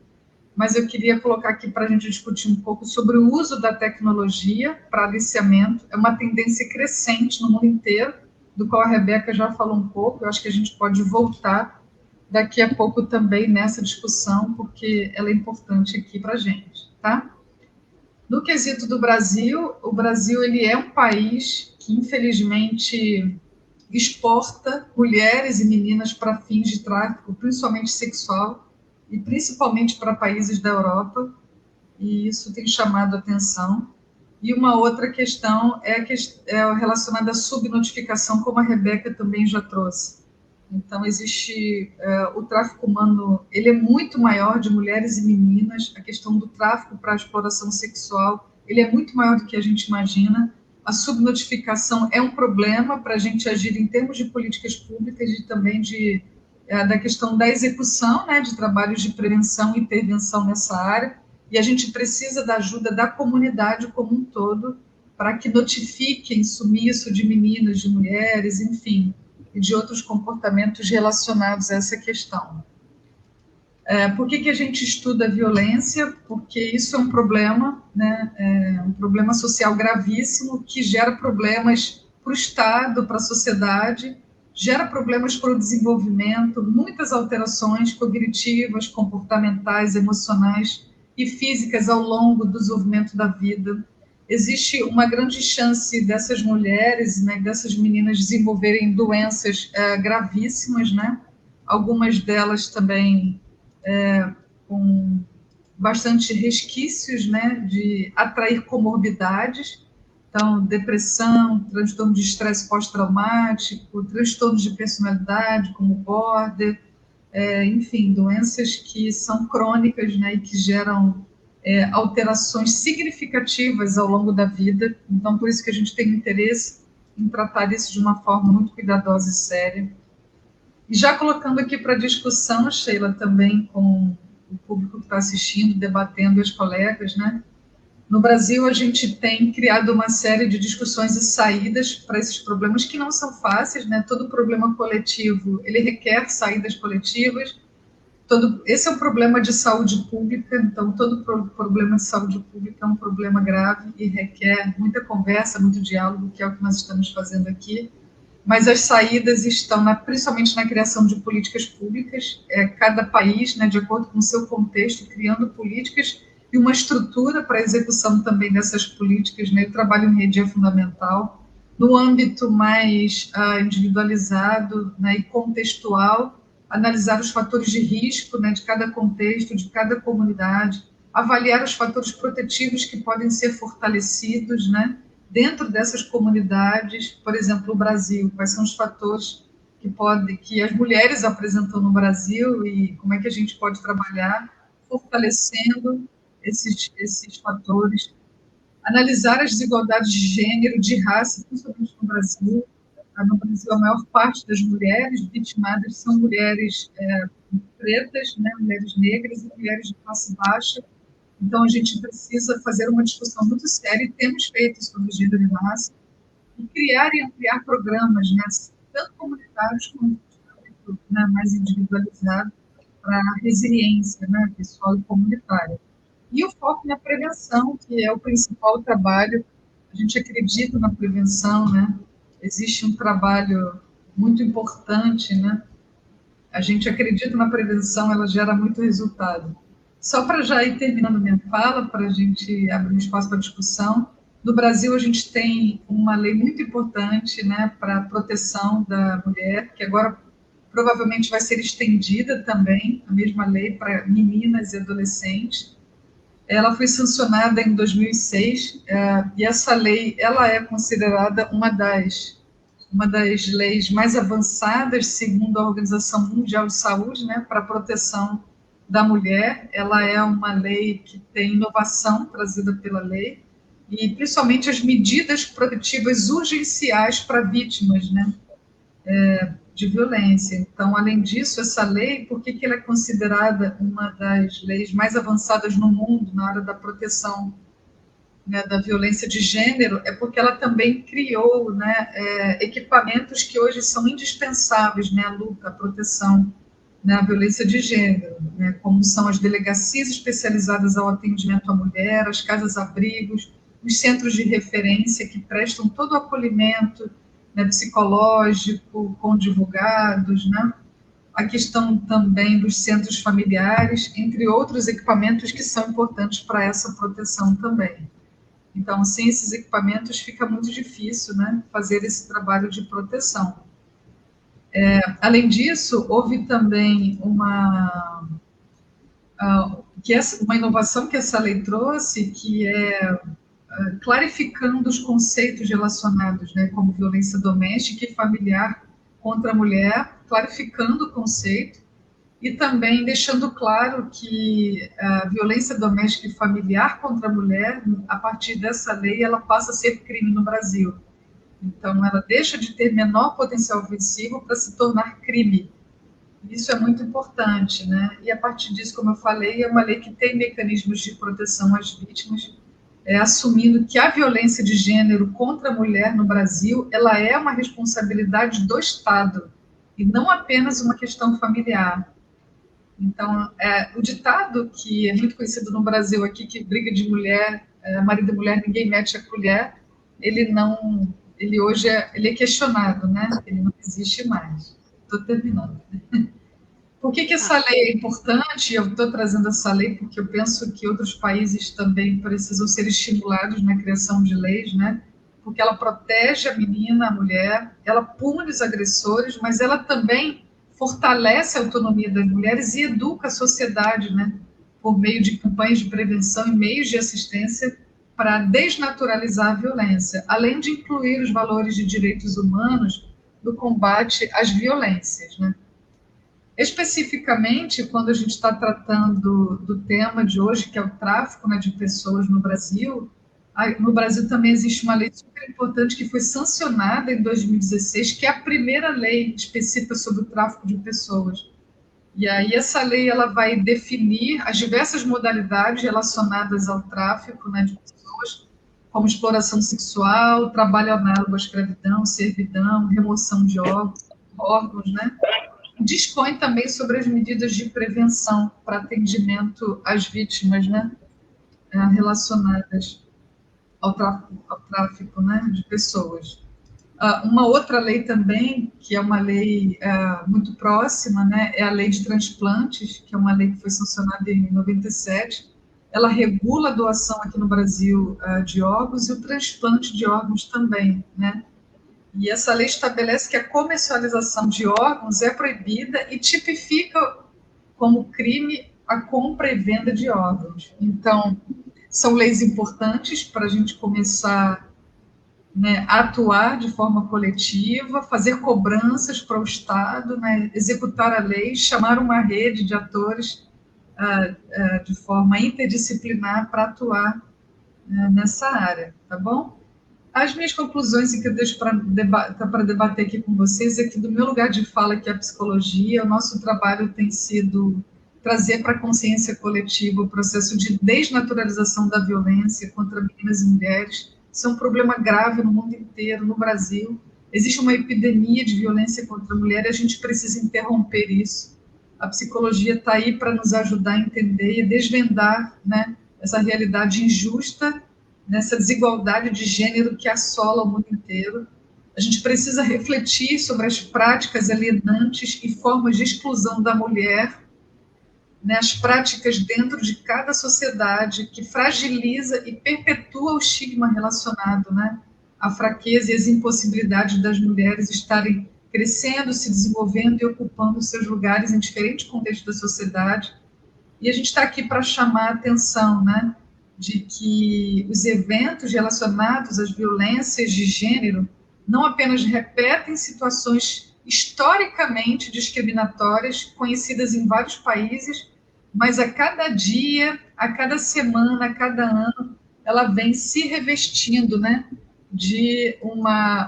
Mas eu queria colocar aqui para a gente discutir um pouco sobre o uso da tecnologia para aliciamento. É uma tendência crescente no mundo inteiro, do qual a Rebeca já falou um pouco. Eu acho que a gente pode voltar daqui a pouco também nessa discussão, porque ela é importante aqui para a gente, tá? No quesito do Brasil, o Brasil ele é um país que, infelizmente, exporta mulheres e meninas para fins de tráfico, principalmente sexual, e principalmente para países da Europa, e isso tem chamado a atenção. E uma outra questão é relacionada à subnotificação, como a Rebeca também já trouxe. Então, existe o tráfico humano, ele é muito maior de mulheres e meninas, a questão do tráfico para a exploração sexual, ele é muito maior do que a gente imagina. A subnotificação é um problema para a gente agir em termos de políticas públicas e também da questão da execução, né, de trabalhos de prevenção e intervenção nessa área, e a gente precisa da ajuda da comunidade como um todo para que notifiquem sumiço de meninas, de mulheres, enfim, e de outros comportamentos relacionados a essa questão. Por que a gente estuda a violência? Porque isso é um problema, né, um problema social gravíssimo, que gera problemas para o Estado, para a sociedade, gera problemas para o desenvolvimento, muitas alterações cognitivas, comportamentais, emocionais e físicas ao longo do desenvolvimento da vida. Existe uma grande chance dessas mulheres, né, dessas meninas desenvolverem doenças gravíssimas, né? Algumas delas também com bastante resquícios, né, de atrair comorbidades, então depressão, transtorno de estresse pós-traumático, transtornos de personalidade como border, enfim, doenças que são crônicas, né, e que geram alterações significativas ao longo da vida. Então, por isso que a gente tem interesse em tratar isso de uma forma muito cuidadosa e séria. E já colocando aqui para discussão, Sheila, também com o público que está assistindo, debatendo, as colegas, né? No Brasil, a gente tem criado uma série de discussões e saídas para esses problemas que não são fáceis, né? Todo problema coletivo, ele requer saídas coletivas. Esse é um problema de saúde pública, então todo problema de saúde pública é um problema grave e requer muita conversa, muito diálogo, que é o que nós estamos fazendo aqui. Mas as saídas estão principalmente na criação de políticas públicas, cada país, né, de acordo com o seu contexto, criando políticas e uma estrutura para a execução também dessas políticas, né? O trabalho em rede é fundamental. No âmbito mais individualizado, né, e contextual, analisar os fatores de risco, né, de cada contexto, de cada comunidade, avaliar os fatores protetivos que podem ser fortalecidos, né, dentro dessas comunidades. Por exemplo, o Brasil, quais são os fatores que as mulheres apresentam no Brasil e como é que a gente pode trabalhar fortalecendo esses fatores, analisar as desigualdades de gênero, de raça, principalmente no Brasil. No Brasil, a maior parte das mulheres vitimadas são mulheres pretas, né, mulheres negras e mulheres de classe baixa. Então, a gente precisa fazer uma discussão muito séria, e temos feito sobre gênero e raça, e criar e ampliar programas, né, tanto comunitários quanto né, mais individualizado, para a resiliência, né, pessoal e comunitária. E o foco na prevenção, que é o principal trabalho. A gente acredita na prevenção, né? Existe um trabalho muito importante, né? A gente acredita na prevenção, ela gera muito resultado. Só para já ir terminando minha fala, para a gente abrir um espaço para discussão, no Brasil a gente tem uma lei muito importante, né, para a proteção da mulher, que agora provavelmente vai ser estendida também, a mesma lei para meninas e adolescentes. Ela foi sancionada em 2006, e essa lei ela é considerada uma das leis mais avançadas, segundo a Organização Mundial de Saúde, né, para a proteção da mulher. Ela é uma lei que tem inovação trazida pela lei, e principalmente as medidas protetivas urgenciais para vítimas, né, de violência. Então, além disso, essa lei, por que ela é considerada uma das leis mais avançadas no mundo na área da proteção, né, da violência de gênero? É porque ela também criou, né, equipamentos que hoje são indispensáveis, né, à luta, à proteção, né, à violência de gênero, né, como são as delegacias especializadas ao atendimento à mulher, as casas-abrigos, os centros de referência que prestam todo o acolhimento, né, psicológico, com advogados, né? A questão também dos centros familiares, entre outros equipamentos que são importantes para essa proteção também. Então, sem esses equipamentos fica muito difícil, né, fazer esse trabalho de proteção. Além disso, houve também uma inovação que essa lei trouxe, que é clarificando os conceitos relacionados, né, como violência doméstica e familiar contra a mulher, clarificando o conceito e também deixando claro que a violência doméstica e familiar contra a mulher, a partir dessa lei, ela passa a ser crime no Brasil. Então, ela deixa de ter menor potencial ofensivo para se tornar crime. Isso é muito importante, né? E a partir disso, como eu falei, é uma lei que tem mecanismos de proteção às vítimas, assumindo que a violência de gênero contra a mulher no Brasil, ela é uma responsabilidade do Estado, e não apenas uma questão familiar. Então, o ditado que é muito conhecido no Brasil aqui, que briga de mulher, marido e mulher, ninguém mete a colher, ele hoje é questionado, né? Ele não existe mais. Estou terminando. Por que essa lei é importante? Eu estou trazendo essa lei porque eu penso que outros países também precisam ser estimulados na criação de leis, né? Porque ela protege a menina, a mulher, ela pune os agressores, mas ela também fortalece a autonomia das mulheres e educa a sociedade, né? Por meio de campanhas de prevenção e meios de assistência para desnaturalizar a violência, além de incluir os valores de direitos humanos no combate às violências, né? Especificamente, quando a gente está tratando do tema de hoje, que é o tráfico, né, de pessoas no Brasil também existe uma lei super importante que foi sancionada em 2016, que é a primeira lei específica sobre o tráfico de pessoas. E aí essa lei ela vai definir as diversas modalidades relacionadas ao tráfico, né, de pessoas, como exploração sexual, trabalho análogo à escravidão, servidão, remoção de órgãos, né? Dispõe também sobre as medidas de prevenção para atendimento às vítimas, né, relacionadas ao tráfico, né, de pessoas. Uma outra lei também, que é uma lei muito próxima, né, é a Lei de Transplantes, que é uma lei que foi sancionada em 97. Ela regula a doação aqui no Brasil de órgãos e o transplante de órgãos também, né? E essa lei estabelece que a comercialização de órgãos é proibida e tipifica como crime a compra e venda de órgãos. Então, são leis importantes para a gente começar né, atuar de forma coletiva, fazer cobranças para o Estado, né, executar a lei, chamar uma rede de atores de forma interdisciplinar para atuar nessa área, tá bom? As minhas conclusões e que eu deixo para debater aqui com vocês é que do meu lugar de fala, que é a psicologia, o nosso trabalho tem sido trazer para a consciência coletiva o processo de desnaturalização da violência contra meninas e mulheres. Isso é um problema grave no mundo inteiro, no Brasil. Existe uma epidemia de violência contra a mulher e a gente precisa interromper isso. A psicologia está aí para nos ajudar a entender e desvendar, né, essa realidade injusta, nessa desigualdade de gênero que assola o mundo inteiro. A gente precisa refletir sobre as práticas alienantes e formas de exclusão da mulher, né, as práticas dentro de cada sociedade que fragiliza e perpetua o estigma relacionado, né, à fraqueza e às impossibilidades das mulheres estarem crescendo, se desenvolvendo e ocupando seus lugares em diferentes contextos da sociedade. E a gente está aqui para chamar a atenção, né, de que os eventos relacionados às violências de gênero não apenas repetem situações historicamente discriminatórias, conhecidas em vários países, mas a cada dia, a cada semana, a cada ano, ela vem se revestindo, né, de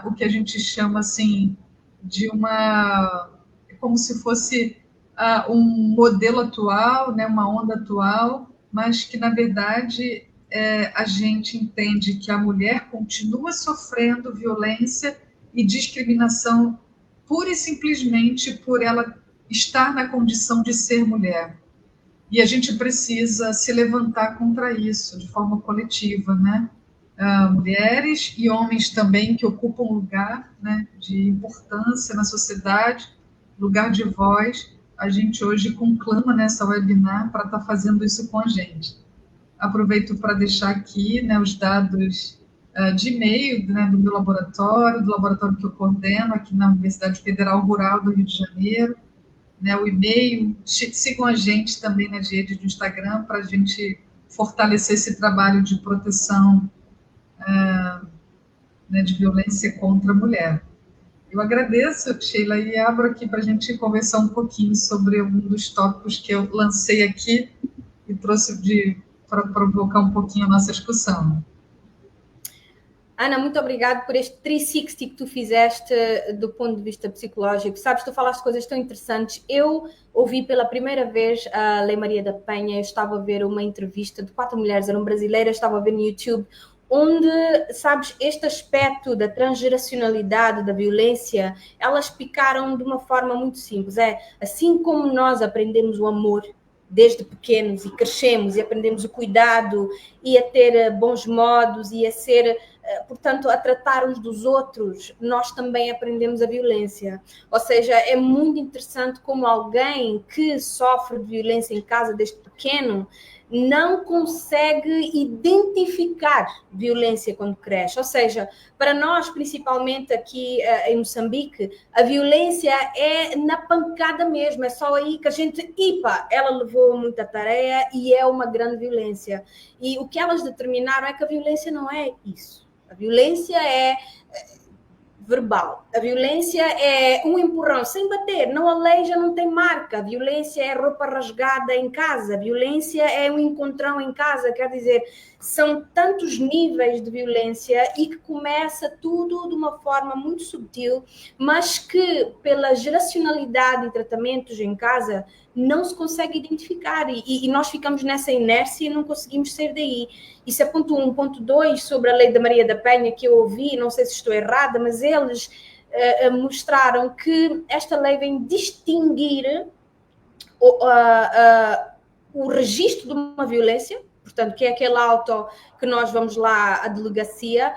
o que a gente chama assim, de como se fosse um modelo atual, né, uma onda atual, mas que, na verdade, a gente entende que a mulher continua sofrendo violência e discriminação pura e simplesmente por ela estar na condição de ser mulher. E a gente precisa se levantar contra isso de forma coletiva, né? Mulheres e homens também que ocupam lugar, né, de importância na sociedade, lugar de voz. A gente hoje conclama nessa webinar para estar fazendo isso com a gente. Aproveito para deixar aqui, né, os dados de e-mail, né, do meu laboratório, do laboratório que eu coordeno aqui na Universidade Federal Rural do Rio de Janeiro, né, o e-mail. Sigam a gente também na rede do Instagram para a gente fortalecer esse trabalho de proteção né, de violência contra a mulher. Eu agradeço, Sheila, e abro aqui para a gente conversar um pouquinho sobre um dos tópicos que eu lancei aqui e trouxe para provocar um pouquinho a nossa discussão. Ana, muito obrigada por este 360 que tu fizeste do ponto de vista psicológico. Sabes, tu falaste coisas tão interessantes. Eu ouvi pela primeira vez a Lei Maria da Penha, eu estava a ver uma entrevista de 4 mulheres, eram brasileiras, estava a ver no YouTube, onde, sabes, este aspecto da transgeracionalidade, da violência, elas picaram de uma forma muito simples. Assim como nós aprendemos o amor desde pequenos e crescemos e aprendemos o cuidado e a ter bons modos e a ser, portanto, a tratar uns dos outros, nós também aprendemos a violência. Ou seja, é muito interessante como alguém que sofre de violência em casa desde pequeno não consegue identificar violência quando cresce. Ou seja, para nós, principalmente aqui em Moçambique, a violência é na pancada mesmo, é só aí que a gente, ela levou muita tarefa e é uma grande violência. E o que elas determinaram é que a violência não é isso. A violência é verbal. A violência é um empurrão sem bater, não aleija, não tem marca. A violência é roupa rasgada em casa. A violência é um encontrão em casa. Quer dizer, são tantos níveis de violência e que começa tudo de uma forma muito subtil, mas que pela geracionalidade e tratamentos em casa não se consegue identificar e nós ficamos nessa inércia e não conseguimos sair daí. Isso é ponto 1. Ponto 2, sobre a Lei da Maria da Penha, que eu ouvi, não sei se estou errada, mas eles mostraram que esta lei vem distinguir o registro de uma violência, portanto, que é aquele auto que nós vamos lá à delegacia,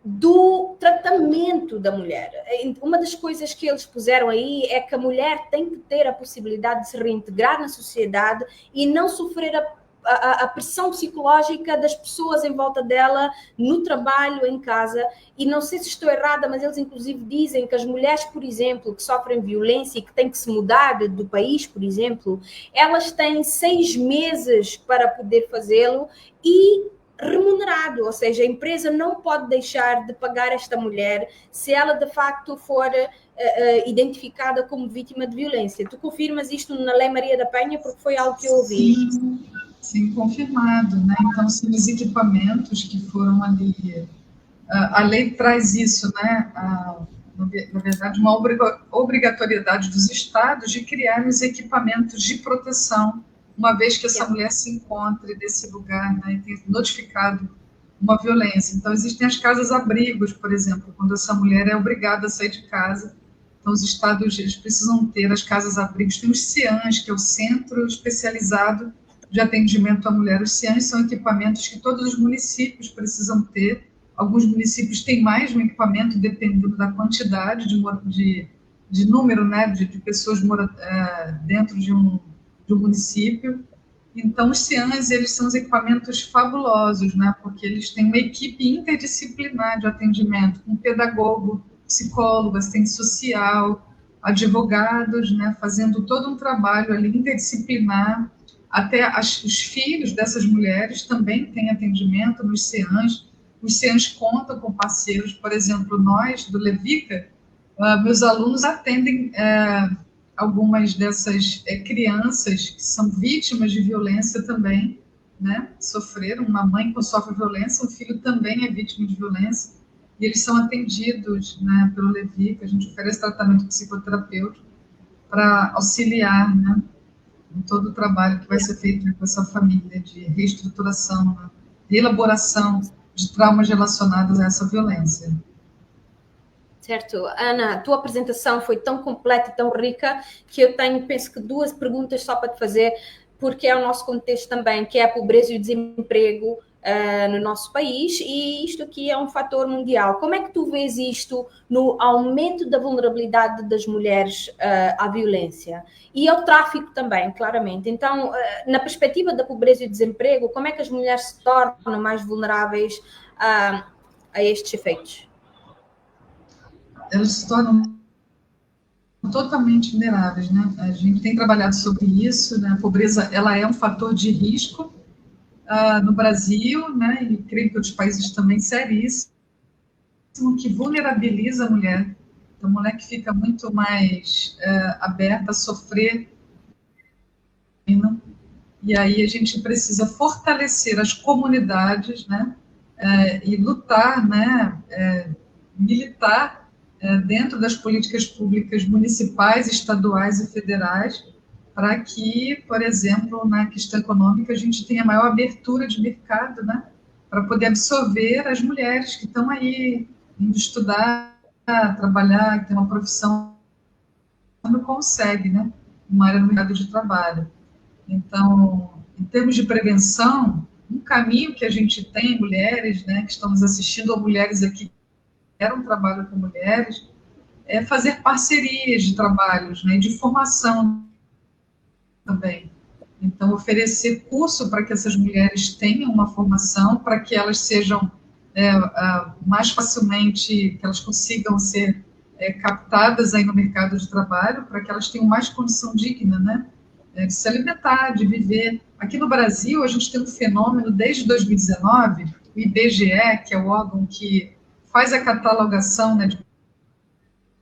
do tratamento da mulher. Uma das coisas que eles puseram aí é que a mulher tem que ter a possibilidade de se reintegrar na sociedade e não sofrer a pressão psicológica das pessoas em volta dela, no trabalho, em casa. E não sei se estou errada, mas eles inclusive dizem que as mulheres, por exemplo, que sofrem violência e que têm que se mudar do país, por exemplo, elas têm 6 meses para poder fazê-lo e remunerado, ou seja, a empresa não pode deixar de pagar esta mulher se ela de facto for identificada como vítima de violência. Tu confirmas isto na Lei Maria da Penha, porque foi algo que eu ouvi. Sim, confirmado, né? Então, são os equipamentos que foram ali. A lei traz isso, né? Na verdade, uma obrigatoriedade dos estados de criar os equipamentos de proteção, uma vez que essa mulher se encontre nesse lugar, né, e tenha notificado uma violência. Então, existem as casas-abrigos, por exemplo, quando essa mulher é obrigada a sair de casa. Então, os estados eles precisam ter as casas-abrigos. Tem os CIANs, que é o Centro Especializado de Atendimento à Mulher. Os CIANs são equipamentos que todos os municípios precisam ter. Alguns municípios têm mais de um equipamento, dependendo da quantidade de número, né, de pessoas dentro de um município. Então, os CIANs, eles são os equipamentos fabulosos, né, porque eles têm uma equipe interdisciplinar de atendimento, com pedagogo, psicólogo, assistente social, advogados, né, fazendo todo um trabalho ali interdisciplinar. Até os filhos dessas mulheres também têm atendimento nos CIANs. Os CIANs contam com parceiros, por exemplo, nós, do Levica, meus alunos atendem algumas dessas crianças que são vítimas de violência também, né? Sofreram, uma mãe que sofre violência, um filho também é vítima de violência, e eles são atendidos, né, pelo Levica. A gente oferece tratamento psicoterapêutico para auxiliar, né, em todo o trabalho que vai ser feito com essa família de reestruturação, né, de elaboração de traumas relacionados a essa violência. Certo. Ana, a tua apresentação foi tão completa e tão rica que eu penso que 2 perguntas só para te fazer, porque é o nosso contexto também, que é a pobreza e o desemprego no nosso país, e isto aqui é um fator mundial. Como é que tu vês isto no aumento da vulnerabilidade das mulheres à violência? E ao tráfico também, claramente. Então, na perspectiva da pobreza e do desemprego, como é que as mulheres se tornam mais vulneráveis a estes efeitos? Elas se tornam totalmente vulneráveis, né? A gente tem trabalhado sobre isso, né? A pobreza, ela é um fator de risco no Brasil, né? E creio que outros países também, seríssimo, que vulnerabiliza a mulher. Então, a mulher que fica muito mais aberta a sofrer. E aí a gente precisa fortalecer as comunidades, né? E lutar, né? Militar dentro das políticas públicas municipais, estaduais e federais, para que, por exemplo, na questão econômica, a gente tenha maior abertura de mercado, né, para poder absorver as mulheres que estão aí indo estudar, trabalhar, que tem uma profissão, não consegue, né, uma área no mercado de trabalho. Então, em termos de prevenção, um caminho que a gente tem, mulheres, né, que estamos assistindo, ou mulheres aqui um trabalho com mulheres, é fazer parcerias de trabalhos, né, de formação também. Então, oferecer curso para que essas mulheres tenham uma formação, para que elas sejam mais facilmente, que elas consigam ser captadas aí no mercado de trabalho, para que elas tenham mais condição digna, né, de se alimentar, de viver. Aqui no Brasil, a gente tem um fenômeno, desde 2019, o IBGE, que é o órgão que faz a catalogação, né, de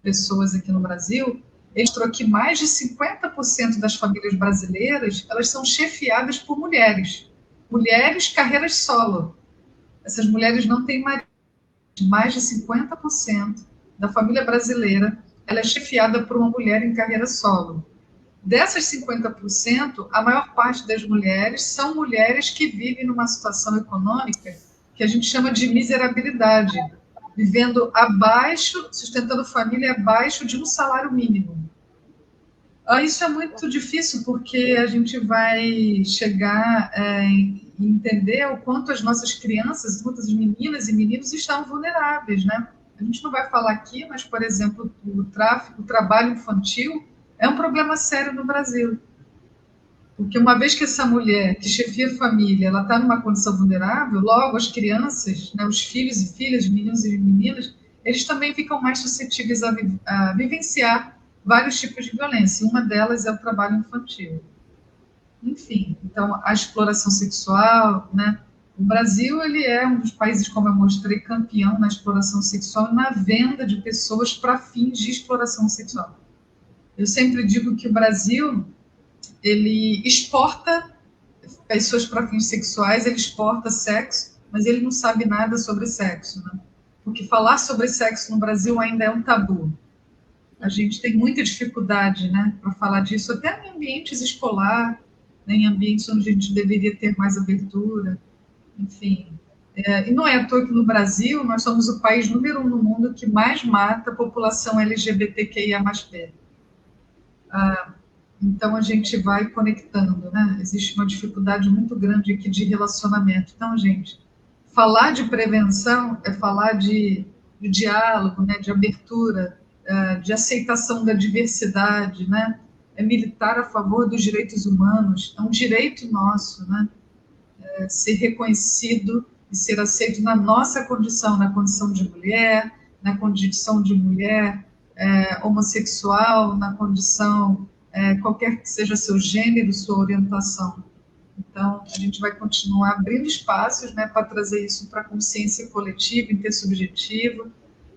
pessoas aqui no Brasil, ele mostrou que mais de 50% das famílias brasileiras, elas são chefiadas por mulheres. Mulheres, carreiras solo. Essas mulheres não têm marido. Mais de 50% da família brasileira, ela é chefiada por uma mulher em carreira solo. Dessas 50%, a maior parte das mulheres são mulheres que vivem numa situação econômica que a gente chama de miserabilidade, vivendo abaixo, sustentando família abaixo de um salário mínimo. Isso é muito difícil, porque a gente vai chegar e entender o quanto as nossas crianças, muitas meninas e meninos, estão vulneráveis, né? A gente não vai falar aqui, mas, por exemplo, o tráfico, o trabalho infantil é um problema sério no Brasil. Porque uma vez que essa mulher que chefia a família, ela está numa condição vulnerável, logo as crianças, né, os filhos e filhas, meninos e meninas, eles também ficam mais suscetíveis a vivenciar vários tipos de violência. Uma delas é o trabalho infantil. Enfim, então a exploração sexual, né, O Brasil, ele é um dos países, como eu mostrei, campeão na exploração sexual e na venda de pessoas para fins de exploração sexual. Eu sempre digo que o Brasil, ele exporta pessoas para fins sexuais, ele exporta sexo, mas ele não sabe nada sobre sexo, né? Porque falar sobre sexo no Brasil ainda é um tabu. A gente tem muita dificuldade, né, para falar disso, até em ambientes escolar, né, em ambientes onde a gente deveria ter mais abertura, enfim. E não é à toa que no Brasil nós somos o país número 1 no mundo que mais mata a população LGBTQIA+. Então a gente vai conectando, né? Existe uma dificuldade muito grande aqui de relacionamento. Então, gente, falar de prevenção é falar de diálogo, né, de abertura, de aceitação da diversidade, né? É militar a favor dos direitos humanos, é um direito nosso, né? Ser reconhecido e ser aceito na nossa condição, na condição de mulher, na condição de mulher homossexual, na condição qualquer que seja seu gênero, sua orientação. Então, a gente vai continuar abrindo espaços, né, para trazer isso para a consciência coletiva, intersubjetiva,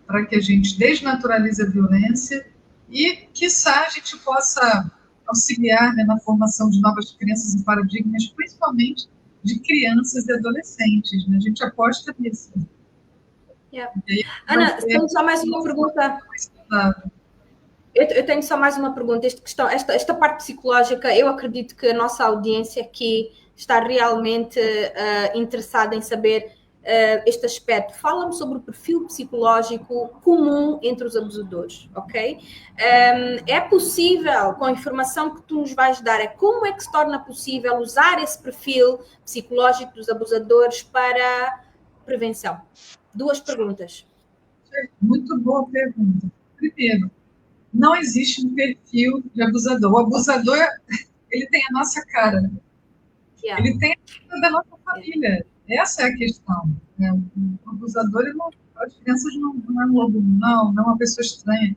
para que a gente desnaturalize a violência e, quiçá, a gente possa auxiliar, né, na formação de novas crenças e paradigmas, principalmente de crianças e adolescentes. Né? A gente aposta nisso. Yeah. Ana, tenho só mais uma pergunta. Eu tenho só mais uma pergunta. Esta parte psicológica, eu acredito que a nossa audiência aqui está realmente interessada em saber este aspecto. Fala-me sobre o perfil psicológico comum entre os abusadores, ok? É possível, com a informação que tu nos vais dar, como é que se torna possível usar esse perfil psicológico dos abusadores para prevenção? 2 perguntas. Muito boa pergunta. Primeiro, não existe um perfil de abusador. O abusador, ele tem a nossa cara. Yeah. Ele tem a cara da nossa família. Essa é a questão. Né? O abusador, as crianças não é um lobo, não é uma pessoa estranha.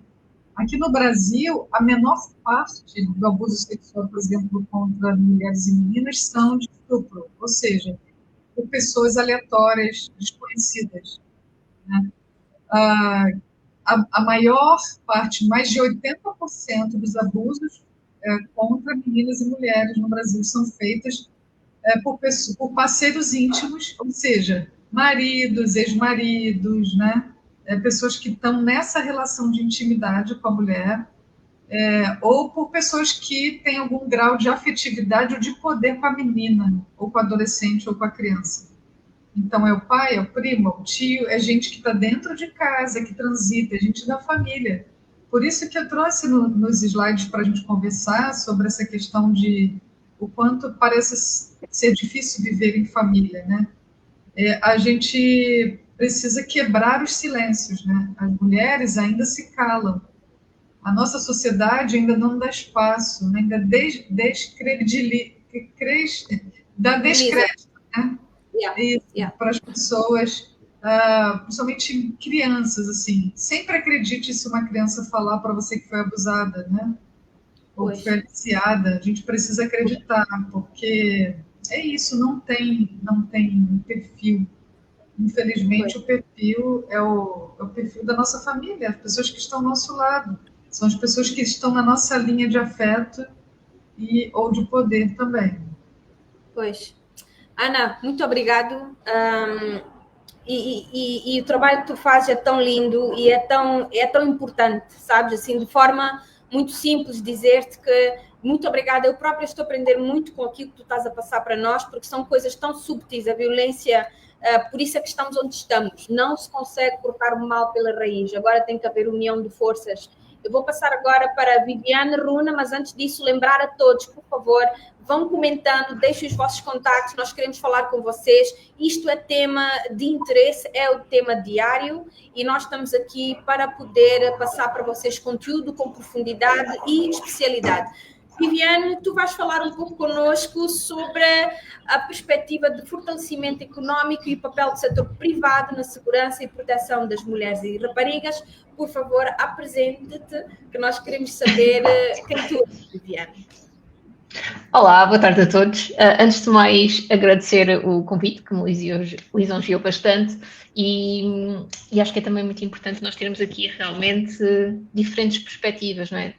Aqui no Brasil, a menor parte do abuso sexual, por exemplo, contra mulheres e meninas, são de estupro, ou seja, por pessoas aleatórias, desconhecidas. Né? A maior parte, mais de 80% dos abusos contra meninas e mulheres no Brasil são feitas por parceiros íntimos, ou seja, maridos, ex-maridos, né? Pessoas que estão nessa relação de intimidade com a mulher, ou por pessoas que têm algum grau de afetividade ou de poder com a menina, ou com o adolescente, ou com a criança. Então, é o pai, é o primo, é o tio, é gente que está dentro de casa, que transita, é gente da família. Por isso que eu trouxe nos slides para a gente conversar sobre essa questão de o quanto parece ser difícil viver em família, né? A gente precisa quebrar os silêncios, né? As mulheres ainda se calam. A nossa sociedade ainda não dá espaço, né? Ainda dá descrédito, né? Para as pessoas, principalmente crianças, assim. Sempre acredite se uma criança falar para você que foi abusada, né? Ou que foi aliciada. A gente precisa acreditar, porque é isso, não tem perfil. Infelizmente, o perfil é o perfil da nossa família, as pessoas que estão ao nosso lado. São as pessoas que estão na nossa linha de afeto ou de poder também. Pois. Ana, muito obrigado. E o trabalho que tu fazes é tão lindo e é tão importante, sabes? Assim, de forma muito simples, dizer-te que muito obrigada. Eu própria estou a aprender muito com aquilo que tu estás a passar para nós, porque são coisas tão subtis. A violência, por isso é que estamos onde estamos. Não se consegue cortar o mal pela raiz. Agora tem que haver união de forças. Eu vou passar agora para a Viviane Runa, mas antes disso, lembrar a todos, por favor, vão comentando, deixem os vossos contactos, nós queremos falar com vocês. Isto é tema de interesse, é o tema diário e nós estamos aqui para poder passar para vocês conteúdo com profundidade e especialidade. Viviane, tu vais falar um pouco connosco sobre a perspectiva de fortalecimento económico e o papel do setor privado na segurança e proteção das mulheres e raparigas. Por favor, apresente-te, que nós queremos saber quem tu és, Viviane. Olá, boa tarde a todos. Antes de mais, agradecer o convite, que me lisonjeou bastante, e acho que é também muito importante nós termos aqui realmente diferentes perspectivas, não é?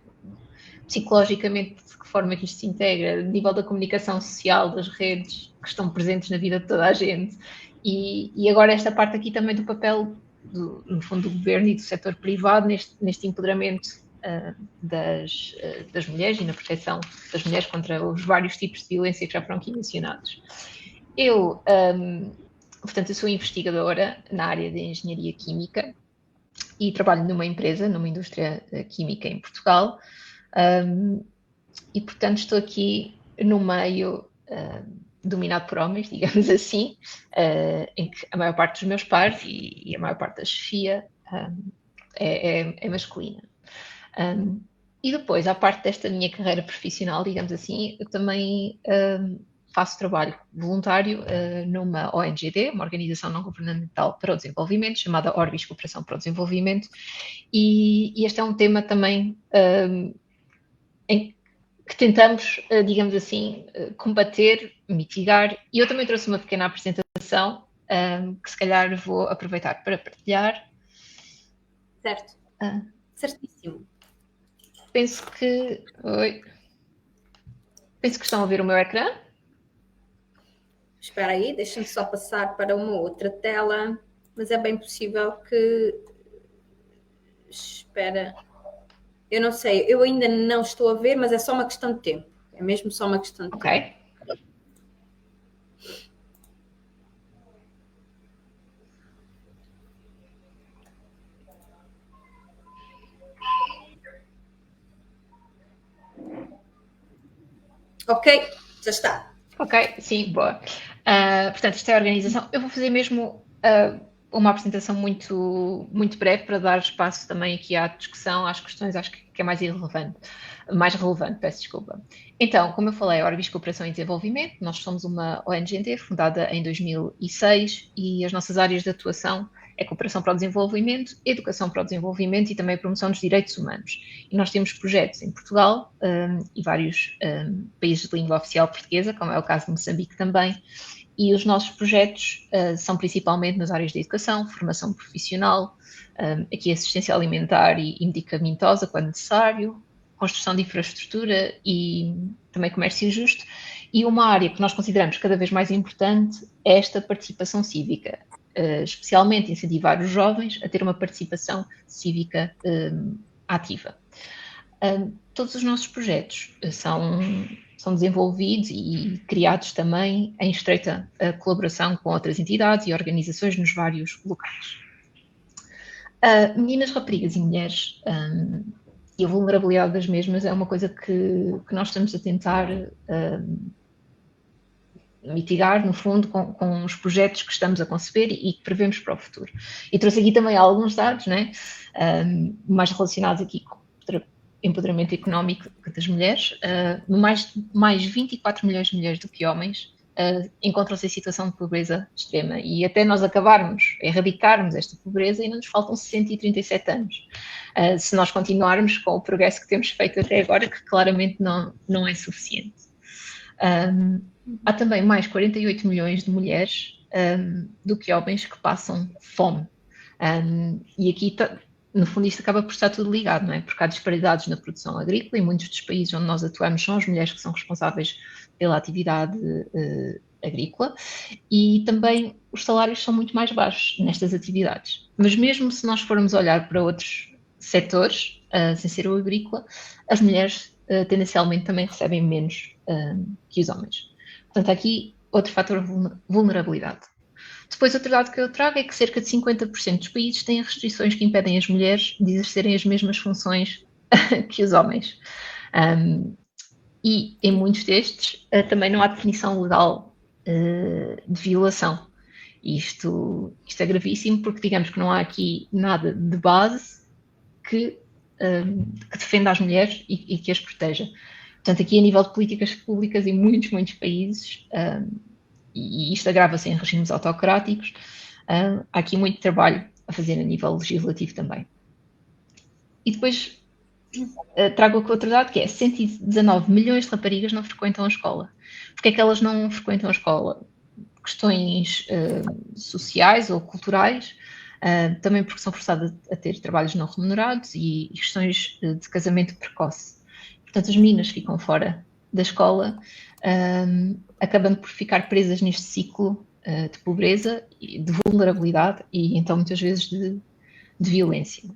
Psicologicamente, de que forma é que isto se integra, a nível da comunicação social, das redes que estão presentes na vida de toda a gente, e agora esta parte aqui também do papel, no fundo, do governo e do setor privado neste empoderamento das mulheres e na proteção das mulheres contra os vários tipos de violência que já foram aqui mencionados. Portanto, eu sou investigadora na área de engenharia química e trabalho numa empresa, numa indústria química em Portugal, e, portanto, estou aqui no meio dominado por homens, digamos assim, em que a maior parte dos meus pares e a maior parte da chefia é masculina. E depois, à parte desta minha carreira profissional, digamos assim, eu também faço trabalho voluntário numa ONGD, uma organização não governamental para o desenvolvimento, chamada Orbis Cooperação para o Desenvolvimento, e este é um tema também em que tentamos, digamos assim, combater, mitigar, e eu também trouxe uma pequena apresentação que se calhar vou aproveitar para partilhar. Certo. Certíssimo. Penso que estão a ver o meu ecrã. Espera aí, deixa-me só passar para uma outra tela, mas é bem possível que... Espera, eu não sei, eu ainda não estou a ver, mas é só uma questão de tempo. É mesmo só uma questão de tempo. Ok. Ok, já está. Ok, sim, boa. Portanto, esta é a organização. Eu vou fazer mesmo uma apresentação muito, muito breve para dar espaço também aqui à discussão, às questões, acho que é mais relevante, peço desculpa. Então, como eu falei, a Orbis Cooperação e Desenvolvimento, nós somos uma ONG fundada em 2006 e as nossas áreas de atuação é cooperação para o desenvolvimento, educação para o desenvolvimento e também a promoção dos direitos humanos. E nós temos projetos em Portugal e vários países de língua oficial portuguesa, como é o caso de Moçambique também, e os nossos projetos são principalmente nas áreas de educação, formação profissional, aqui assistência alimentar e medicamentosa, quando necessário, construção de infraestrutura e também comércio justo. E uma área que nós consideramos cada vez mais importante é esta participação cívica, especialmente incentivar os jovens a ter uma participação cívica ativa. Todos os nossos projetos são desenvolvidos e criados também em estreita colaboração com outras entidades e organizações nos vários locais. Meninas, raparigas e mulheres e a vulnerabilidade das mesmas é uma coisa que nós estamos a tentar mitigar, no fundo, com os projetos que estamos a conceber e que prevemos para o futuro. E trouxe aqui também alguns dados, né, mais relacionados aqui com empoderamento económico das mulheres. Mais 24 milhões de mulheres do que homens encontram-se em situação de pobreza extrema e até nós erradicarmos esta pobreza ainda nos faltam 137 anos. Se nós continuarmos com o progresso que temos feito até agora, que claramente não é suficiente. Há também mais 48 milhões de mulheres do que homens que passam fome. E aqui, no fundo, isto acaba por estar tudo ligado, não é? Porque há disparidades na produção agrícola e muitos dos países onde nós atuamos são as mulheres que são responsáveis pela atividade agrícola e também os salários são muito mais baixos nestas atividades. Mas mesmo se nós formos olhar para outros setores, sem ser o agrícola, as mulheres tendencialmente também recebem menos que os homens. Portanto, aqui outro fator de vulnerabilidade. Depois, outro dado que eu trago é que cerca de 50% dos países têm restrições que impedem as mulheres de exercerem as mesmas funções que os homens. E em muitos destes também não há definição legal de violação. Isto é gravíssimo porque digamos que não há aqui nada de base que defenda as mulheres e que as proteja. Portanto, aqui a nível de políticas públicas em muitos países, e isto agrava-se em regimes autocráticos, há aqui muito trabalho a fazer a nível legislativo também. E depois, trago aqui outro dado, que é 119 milhões de raparigas não frequentam a escola. Porque é que elas não frequentam a escola? Questões sociais ou culturais, também porque são forçadas a ter trabalhos não remunerados e questões de casamento precoce. Portanto, as meninas ficam fora da escola, acabando por ficar presas neste ciclo de pobreza, de vulnerabilidade e então muitas vezes de violência.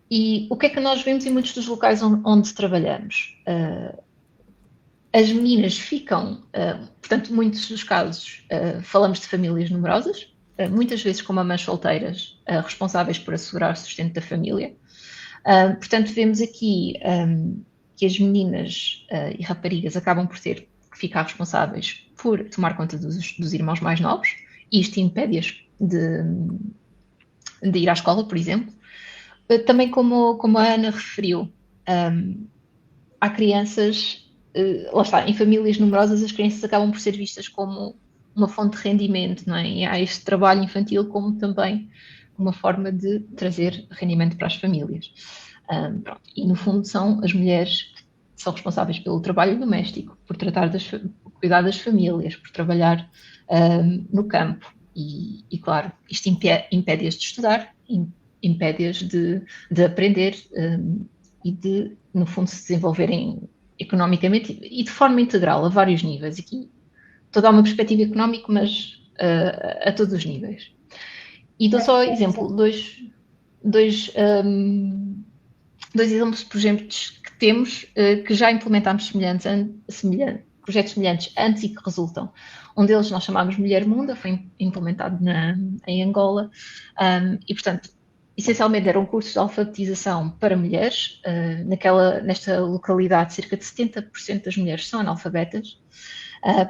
E o que é que nós vemos em muitos dos locais onde trabalhamos? As meninas ficam, portanto, muitos dos casos, falamos de famílias numerosas, muitas vezes com mamães solteiras responsáveis por assegurar o sustento da família. Portanto, vemos aqui que as meninas e raparigas acabam por ter que ficar responsáveis por tomar conta dos irmãos mais novos, e isto impede-as de ir à escola, por exemplo. Também, como a Ana referiu, há crianças, lá está, em famílias numerosas as crianças acabam por ser vistas como uma fonte de rendimento, não é? E há este trabalho infantil como também uma forma de trazer rendimento para as famílias. E no fundo são as mulheres que são responsáveis pelo trabalho doméstico, por cuidar das famílias, por trabalhar no campo. E claro, isto impede-as de estudar, impede-as de aprender e de, no fundo, se desenvolverem economicamente e de forma integral, a vários níveis. Aqui estou a dar uma perspectiva económica, mas a todos os níveis. E dou só exemplo, dois exemplos de projetos que temos, que já implementámos projetos semelhantes antes e que resultam. Um deles nós chamamos Mulher Munda, foi implementado em Angola, e portanto, essencialmente eram cursos de alfabetização para mulheres. Nesta localidade, cerca de 70% das mulheres são analfabetas.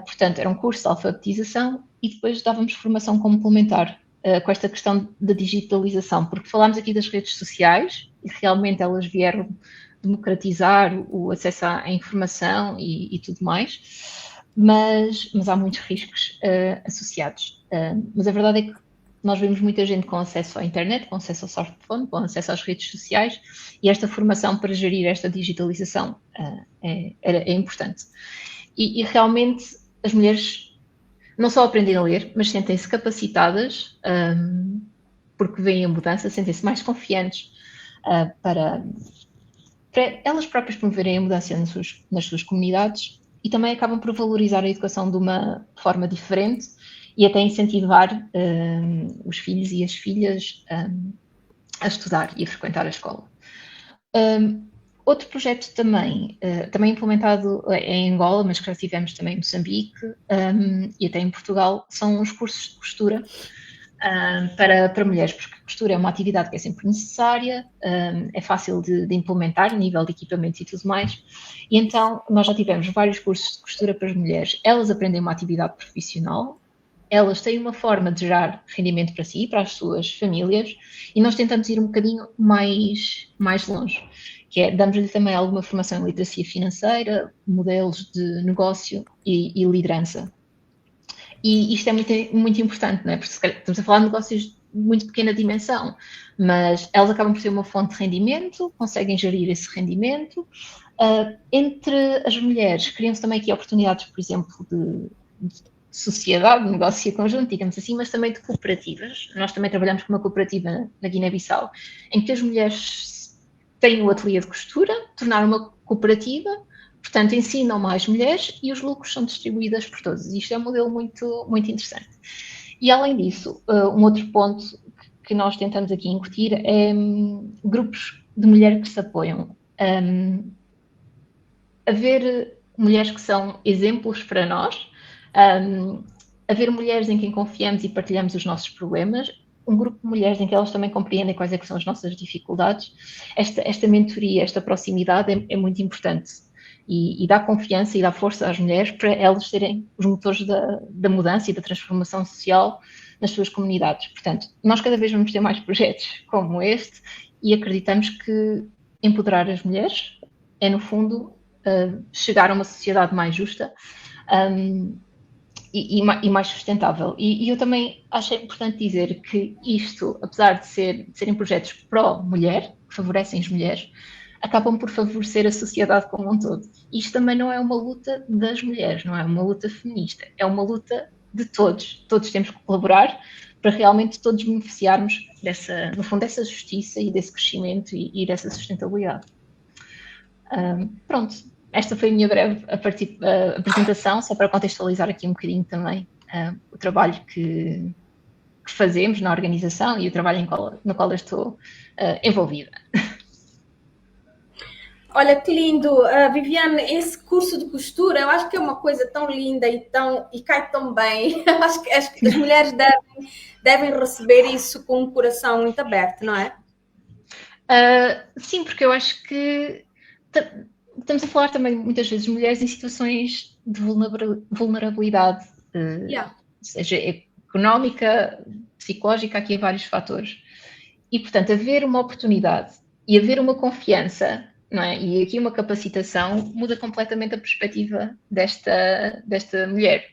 Portanto, era um curso de alfabetização e depois dávamos formação complementar com esta questão da digitalização, porque falámos aqui das redes sociais e realmente elas vieram democratizar o acesso à informação e tudo mais, mas há muitos riscos associados. Mas a verdade é que nós vemos muita gente com acesso à internet, com acesso ao smartphone, com acesso às redes sociais, e esta formação para gerir esta digitalização é importante. E realmente as mulheres não só aprendem a ler, mas sentem-se capacitadas, porque veem a mudança, sentem-se mais confiantes para elas próprias promoverem a mudança nas suas comunidades, e também acabam por valorizar a educação de uma forma diferente e até incentivar os filhos e as filhas a estudar e a frequentar a escola. Outro projeto também implementado em Angola, mas que já tivemos também em Moçambique e até em Portugal, são os cursos de costura para mulheres, porque a costura é uma atividade que é sempre necessária, é fácil de implementar a nível de equipamentos e tudo mais, e então nós já tivemos vários cursos de costura para as mulheres. Elas aprendem uma atividade profissional, elas têm uma forma de gerar rendimento para si e para as suas famílias, e nós tentamos ir um bocadinho mais longe, que é, damos-lhe também alguma formação em literacia financeira, modelos de negócio e liderança. E isto é muito, muito importante, não é? Porque estamos a falar de negócios de muito pequena dimensão, mas elas acabam por ter uma fonte de rendimento, conseguem gerir esse rendimento. Entre as mulheres, criam-se também aqui oportunidades, por exemplo, de sociedade, de negócio conjunto, digamos assim, mas também de cooperativas. Nós também trabalhamos com uma cooperativa na Guiné-Bissau, em que as mulheres têm o ateliê de costura, tornaram uma cooperativa, portanto ensinam mais mulheres e os lucros são distribuídos por todos. Isto é um modelo muito, muito interessante. E além disso, um outro ponto que nós tentamos aqui incutir é grupos de mulheres que se apoiam. Haver mulheres que são exemplos para nós, haver mulheres em quem confiamos e partilhamos os nossos problemas, um grupo de mulheres em que elas também compreendem quais é que são as nossas dificuldades. Esta mentoria, esta proximidade é muito importante e dá confiança e dá força às mulheres para elas serem os motores da mudança e da transformação social nas suas comunidades. Portanto, nós cada vez vamos ter mais projetos como este e acreditamos que empoderar as mulheres é, no fundo, chegar a uma sociedade mais justa e mais sustentável. E eu também acho importante dizer que isto, apesar de serem projetos pró-mulher, que favorecem as mulheres, acabam por favorecer a sociedade como um todo. Isto também não é uma luta das mulheres, não é uma luta feminista, é uma luta de todos. Todos temos que colaborar para realmente todos beneficiarmos no fundo, dessa justiça e desse crescimento e dessa sustentabilidade. Pronto, esta foi a minha breve apresentação, só para contextualizar aqui um bocadinho também o trabalho que fazemos na organização e o trabalho no qual eu estou envolvida. Olha que lindo, Viviane, esse curso de costura, eu acho que é uma coisa tão linda e cai tão bem. Acho que as mulheres devem receber isso com um coração muito aberto, não é? Sim, porque eu acho que estamos a falar também muitas vezes de mulheres em situações de vulnerabilidade, seja económica, psicológica, aqui há vários fatores. E, portanto, haver uma oportunidade e haver uma confiança, não é? E aqui uma capacitação muda completamente a perspectiva desta mulher.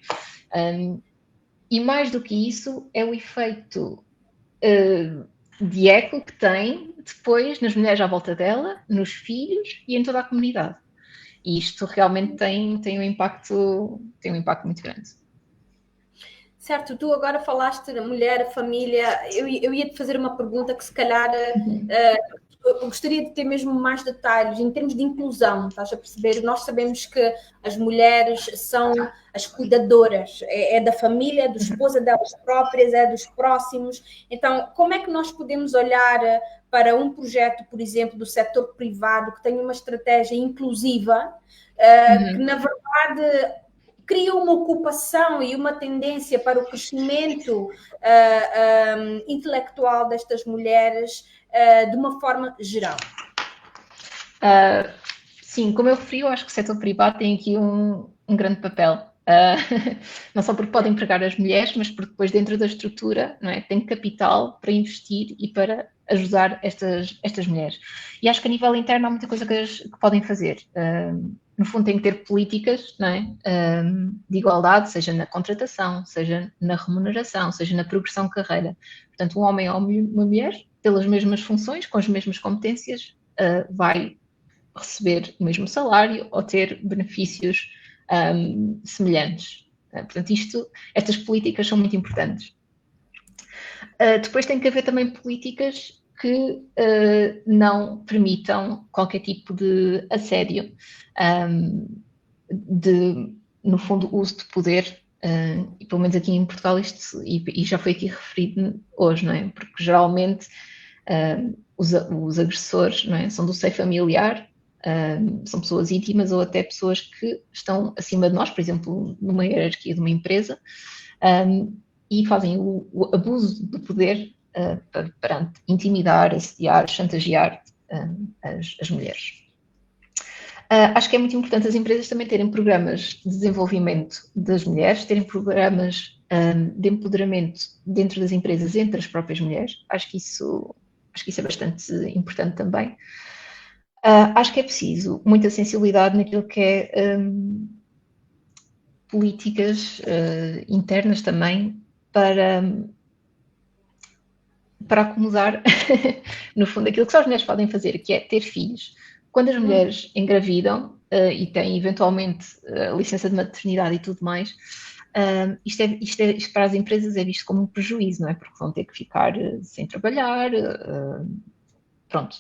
E mais do que isso, é o efeito de eco que tem depois nas mulheres à volta dela, nos filhos e em toda a comunidade. E isto realmente tem um impacto muito grande. Certo, tu agora falaste da mulher, família, eu ia-te fazer uma pergunta que se calhar eu gostaria de ter mesmo mais detalhes em termos de inclusão, estás a perceber? Nós sabemos que as mulheres são as cuidadoras, é da família, é do esposa delas próprias, é dos próximos. Então, como é que nós podemos olhar para um projeto, por exemplo, do setor privado que tem uma estratégia inclusiva, que na verdade cria uma ocupação e uma tendência para o crescimento intelectual destas mulheres de uma forma geral? Sim, como eu referi, eu acho que o setor privado tem aqui um grande papel. Não só porque pode empregar as mulheres, mas porque depois dentro da estrutura, não é, tem capital para investir e para ajudar estas mulheres. E acho que a nível interno há muita coisa que podem fazer. No fundo, tem que ter políticas, não é, de igualdade, seja na contratação, seja na remuneração, seja na progressão de carreira. Portanto, um homem ou uma mulher, pelas mesmas funções, com as mesmas competências, vai receber o mesmo salário ou ter benefícios semelhantes. Portanto, estas políticas são muito importantes. Depois tem que haver também políticas que não permitam qualquer tipo de assédio, no fundo, uso de poder, e pelo menos aqui em Portugal isto, e já foi aqui referido hoje, não é? Porque geralmente os agressores, não é? São do seio familiar, são pessoas íntimas ou até pessoas que estão acima de nós, por exemplo, numa hierarquia de uma empresa, e fazem o abuso do poder para intimidar, assediar, chantagear as mulheres. Acho que é muito importante as empresas também terem programas de desenvolvimento das mulheres, terem programas de empoderamento dentro das empresas entre as próprias mulheres. Acho que isso é bastante importante também. Acho que é preciso muita sensibilidade naquilo que é políticas internas também para acomodar, no fundo, aquilo que só as mulheres podem fazer, que é ter filhos. Quando as mulheres engravidam e têm eventualmente licença de maternidade e tudo mais, isto para as empresas é visto como um prejuízo, não é? Porque vão ter que ficar sem trabalhar, pronto.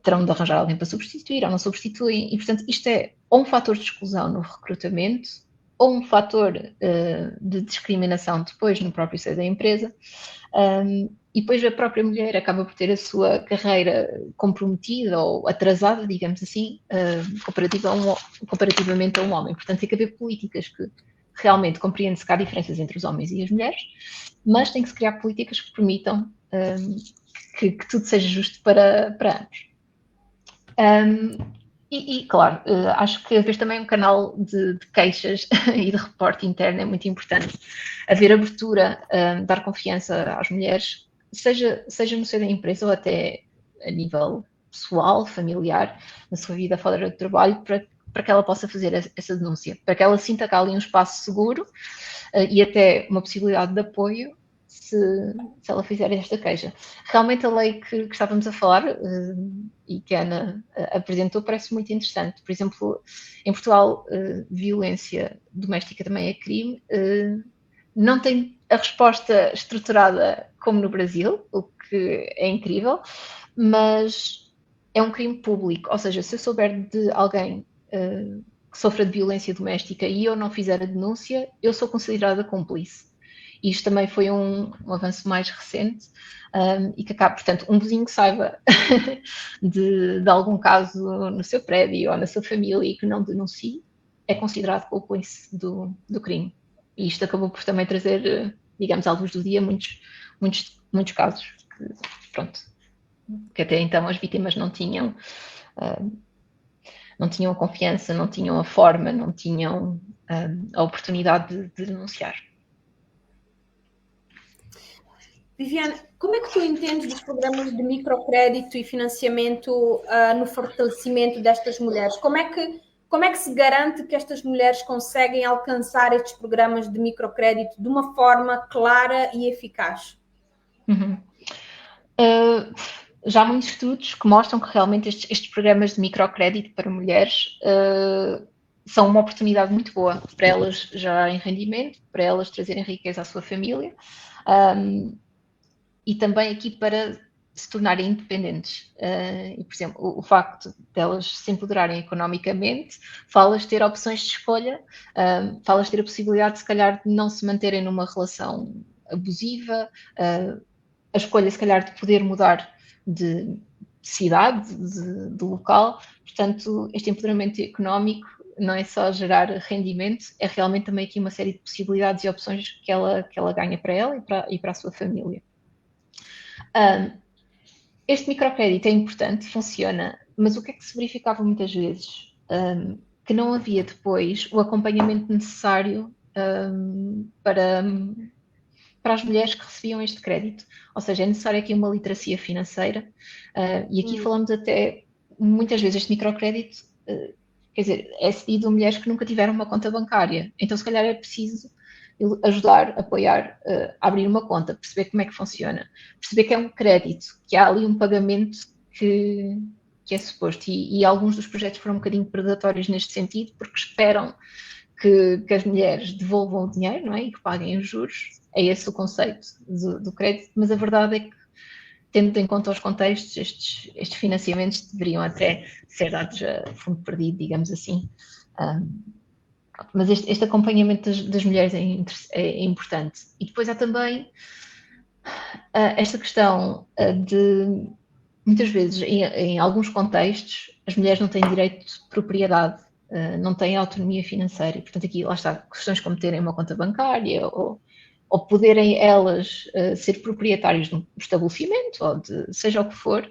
Terão de arranjar alguém para substituir ou não substituem, e portanto isto é ou um fator de exclusão no recrutamento ou um fator de discriminação depois no próprio seio da empresa, e depois a própria mulher acaba por ter a sua carreira comprometida ou atrasada, digamos assim, comparativamente a um homem. Portanto, tem que haver políticas que realmente compreendem-se que há diferenças entre os homens e as mulheres, mas tem que se criar políticas que permitam que tudo seja justo para ambos. Claro, acho que haver também um canal de queixas e de reporte interno é muito importante. Haver abertura, dar confiança às mulheres, seja no seio da empresa ou até a nível pessoal, familiar, na sua vida fora do trabalho, para que ela possa fazer essa denúncia, para que ela sinta que há ali um espaço seguro e até uma possibilidade de apoio se ela fizer esta queixa. Realmente a lei que estávamos a falar e que a Ana apresentou parece muito interessante. Por exemplo, em Portugal, violência doméstica também é crime. Não tem a resposta estruturada como no Brasil, o que é incrível, mas é um crime público. Ou seja, se eu souber de alguém que sofra de violência doméstica e eu não fizer a denúncia, eu sou considerada cúmplice. Isto também foi um avanço mais recente e que acaba, portanto, um vizinho que saiba de algum caso no seu prédio ou na sua família e que não denuncie, é considerado cúmplice do crime. E isto acabou por também trazer, digamos, à luz do dia muitos casos que até então as vítimas não tinham confiança, não tinham a forma, não tinham a oportunidade de denunciar. Viviane, como é que tu entendes dos programas de microcrédito e financiamento no fortalecimento destas mulheres? Como é que se garante que estas mulheres conseguem alcançar estes programas de microcrédito de uma forma clara e eficaz? Já há muitos estudos que mostram que realmente estes programas de microcrédito para mulheres são uma oportunidade muito boa para elas gerarem rendimento, para elas trazerem riqueza à sua família e também aqui para se tornarem independentes. E, por exemplo, o facto de elas se empoderarem economicamente faz-las ter opções de escolha, faz-las ter a possibilidade, se calhar, de não se manterem numa relação abusiva, a escolha, se calhar, de poder mudar de cidade, de local. Portanto, este empoderamento económico não é só gerar rendimento, é realmente também aqui uma série de possibilidades e opções que ela ganha para ela e para a sua família. Este microcrédito é importante, funciona, mas o que é que se verificava muitas vezes? Que não havia depois o acompanhamento necessário para as mulheres que recebiam este crédito. Ou seja, é necessária aqui uma literacia financeira e aqui falamos até, muitas vezes, este microcrédito, quer dizer, é cedido a mulheres que nunca tiveram uma conta bancária. Então, se calhar é preciso ajudar, apoiar, abrir uma conta, perceber como é que funciona, perceber que é um crédito, que há ali um pagamento que é suposto. E alguns dos projetos foram um bocadinho predatórios neste sentido, porque esperam que as mulheres devolvam o dinheiro, não é? E que paguem os juros. É esse o conceito do crédito, mas a verdade é que, tendo em conta os contextos, estes financiamentos deveriam até ser dados a fundo perdido, digamos assim. Mas este acompanhamento das mulheres é importante. E depois há também esta questão de, muitas vezes, em alguns contextos, as mulheres não têm direito de propriedade, não têm autonomia financeira. E, portanto, aqui, lá está, questões como terem uma conta bancária ou poderem elas ser proprietárias de um estabelecimento ou de seja o que for,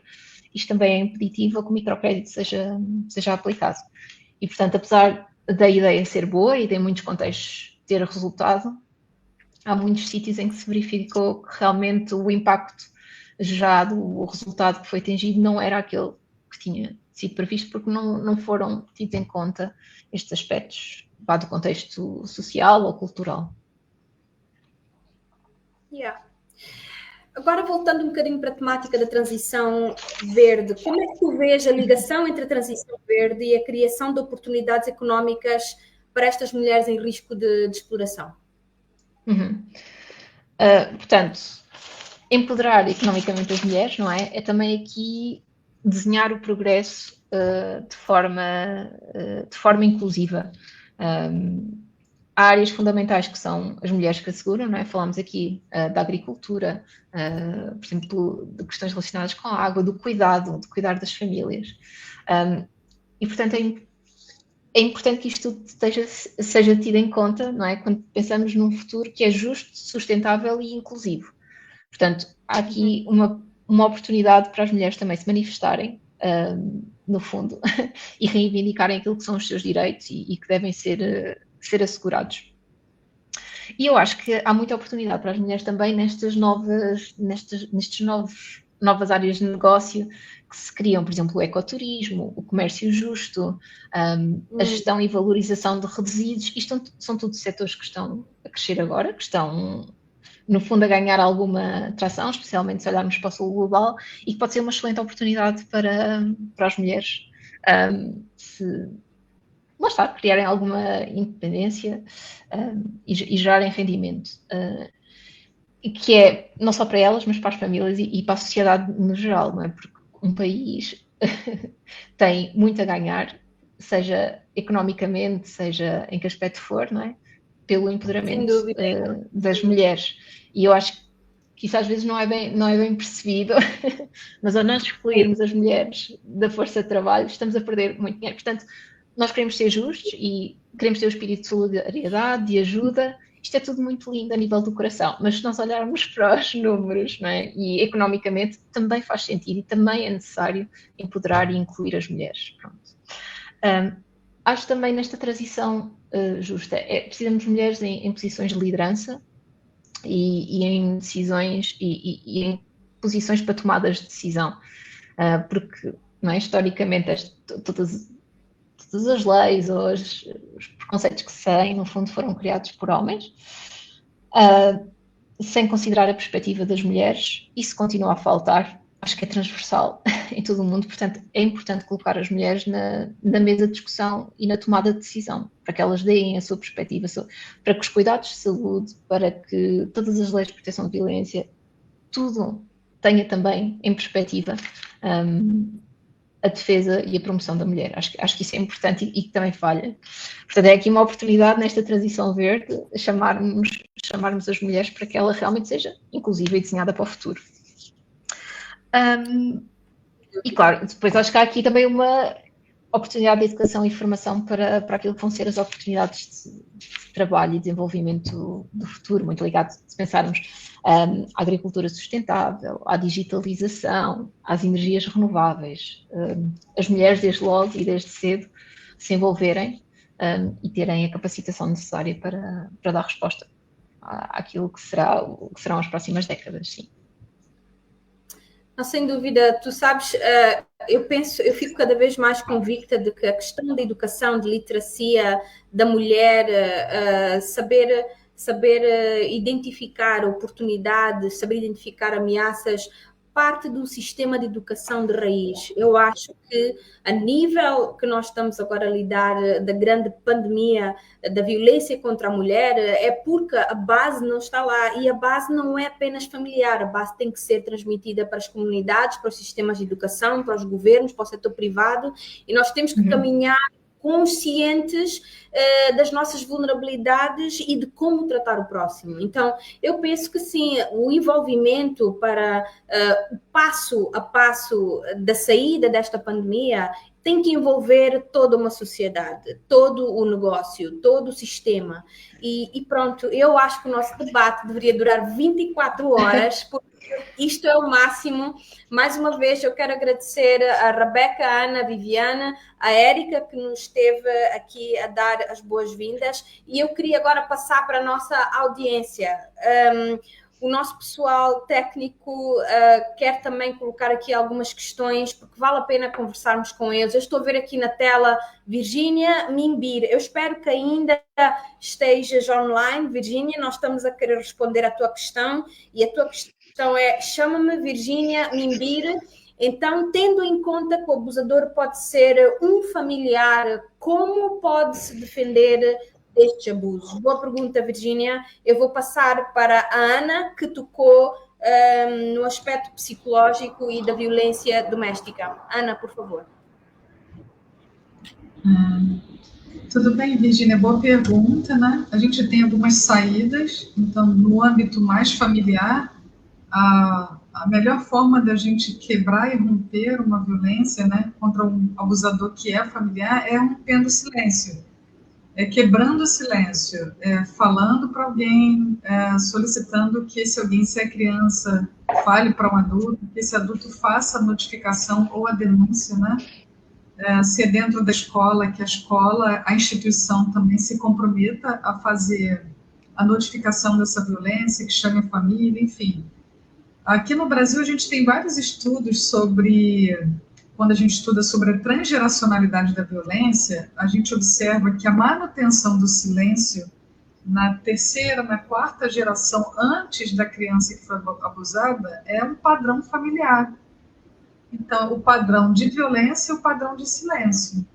isto também é impeditivo a que o microcrédito seja aplicado. E, portanto, apesar da ideia ser boa e de, em muitos contextos, ter resultado, há muitos sítios em que se verificou que realmente o impacto gerado, o resultado que foi atingido, não era aquele que tinha sido previsto, porque não foram tidos em conta estes aspectos do contexto social ou cultural. Agora, voltando um bocadinho para a temática da transição verde, como é que tu vês a ligação entre a transição verde e a criação de oportunidades económicas para estas mulheres em risco de exploração? Portanto, empoderar economicamente as mulheres, não é? É também aqui desenhar o progresso de forma inclusiva. Há áreas fundamentais que são as mulheres que asseguram, não é? Falámos aqui da agricultura, por exemplo, de questões relacionadas com a água, do cuidar das famílias. E, portanto, é importante que isto tudo seja tido em conta, não é? Quando pensamos num futuro que é justo, sustentável e inclusivo. Portanto, há aqui uma oportunidade para as mulheres também se manifestarem, no fundo, e reivindicarem aquilo que são os seus direitos e que devem ser assegurados. E eu acho que há muita oportunidade para as mulheres também nestas novas áreas de negócio que se criam, por exemplo, o ecoturismo, o comércio justo, a gestão e valorização de resíduos. Isto são tudo setores que estão a crescer agora, que estão no fundo, a ganhar alguma tração, especialmente se olharmos para o sul global, e que pode ser uma excelente oportunidade para as mulheres lá está, criarem alguma independência e gerarem rendimento. E que é não só para elas, mas para as famílias e para a sociedade no geral, não é? Porque um país tem muito a ganhar, seja economicamente, seja em que aspecto for, não é? Pelo empoderamento das mulheres. E eu acho que isso às vezes não é bem percebido, mas ao nós excluirmos as mulheres da força de trabalho, estamos a perder muito dinheiro. Portanto, nós queremos ser justos e queremos ter o espírito de solidariedade, de ajuda. Isto é tudo muito lindo a nível do coração, mas se nós olharmos para os números, não é? E economicamente também faz sentido e também é necessário empoderar e incluir as mulheres. Pronto. Acho também nesta transição justa, precisamos de mulheres em posições de liderança e em decisões e em posições para tomadas de decisão, porque não é? Historicamente todas as leis ou os preconceitos que se têm, no fundo, foram criados por homens, sem considerar a perspectiva das mulheres. Isso continua a faltar, acho que é transversal em todo o mundo, portanto, é importante colocar as mulheres na mesa de discussão e na tomada de decisão, para que elas deem a sua perspectiva, para que os cuidados de saúde, para que todas as leis de proteção de violência, tudo tenha também em perspectiva a defesa e a promoção da mulher. Acho que isso é importante e que também falha. Portanto, é aqui uma oportunidade nesta transição verde chamarmos as mulheres para que ela realmente seja inclusiva e desenhada para o futuro. E claro, depois acho que há aqui também uma oportunidade de educação e formação para aquilo que vão ser as oportunidades de trabalho e desenvolvimento do futuro, muito ligado, se pensarmos, à agricultura sustentável, à digitalização, às energias renováveis. As mulheres, desde logo e desde cedo, se envolverem e terem a capacitação necessária para dar resposta àquilo que serão as próximas décadas, sim. Não, sem dúvida, tu sabes, eu fico cada vez mais convicta de que a questão da educação, de literacia da mulher, saber identificar oportunidades, saber identificar ameaças, parte do sistema de educação de raiz. Eu acho que a nível que nós estamos agora a lidar da grande pandemia da violência contra a mulher, é porque a base não está lá, e a base não é apenas familiar, a base tem que ser transmitida para as comunidades, para os sistemas de educação, para os governos, para o setor privado, e nós temos que caminhar conscientes das nossas vulnerabilidades e de como tratar o próximo. Então, eu penso que sim, o envolvimento para o passo a passo da saída desta pandemia tem que envolver toda uma sociedade, todo o negócio, todo o sistema. E pronto, eu acho que o nosso debate deveria durar 24 horas, porque isto é o máximo. Mais uma vez, eu quero agradecer a Rebeca, a Ana, a Viviana, a Érica, que nos esteve aqui a dar as boas-vindas. E eu queria agora passar para a nossa audiência. O nosso pessoal técnico quer também colocar aqui algumas questões, porque vale a pena conversarmos com eles. Eu estou a ver aqui na tela Virgínia Mimbir. Eu espero que ainda estejas online, Virgínia. Nós estamos a querer responder à tua questão, e a tua questão é: chama-me Virgínia Mimbir. Então, tendo em conta que o abusador pode ser um familiar, como pode-se defender destes abusos? Boa pergunta, Virgínia. Eu vou passar para a Ana, que tocou no aspecto psicológico e da violência doméstica. Ana, por favor. Tudo bem, Virgínia? Boa pergunta, né? A gente tem algumas saídas. Então, no âmbito mais familiar, a melhor forma da gente quebrar e romper uma violência, né, contra um abusador que é familiar, é rompendo o silêncio. Quebrando o silêncio, falando para alguém, solicitando que esse alguém, se é criança, fale para um adulto, que esse adulto faça a notificação ou a denúncia, né? Se é dentro da escola, que a escola, a instituição também se comprometa a fazer a notificação dessa violência, que chame a família, enfim. Aqui no Brasil, a gente tem vários estudos sobre... Quando a gente estuda sobre a transgeracionalidade da violência, a gente observa que a manutenção do silêncio na terceira, na quarta geração antes da criança que foi abusada, é um padrão familiar. Então, o padrão de violência e o padrão de silêncio.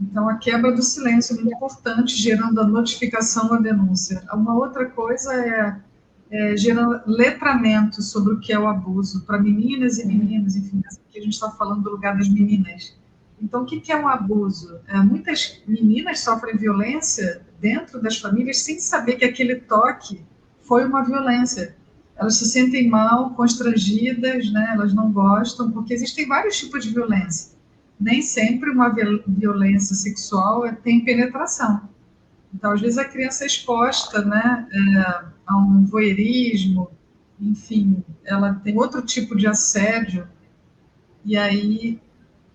Então, a quebra do silêncio é muito importante, gerando a notificação, a denúncia. Uma outra coisa é gerar letramento sobre o que é o abuso para meninas e meninos, enfim, aqui a gente está falando do lugar das meninas. Então, o que é um abuso? Muitas meninas sofrem violência dentro das famílias sem saber que aquele toque foi uma violência. Elas se sentem mal, constrangidas, né? Elas não gostam, porque existem vários tipos de violência. Nem sempre uma violência sexual tem penetração. Então, às vezes, a criança é exposta, né, a um voyeurismo, enfim, ela tem outro tipo de assédio, e aí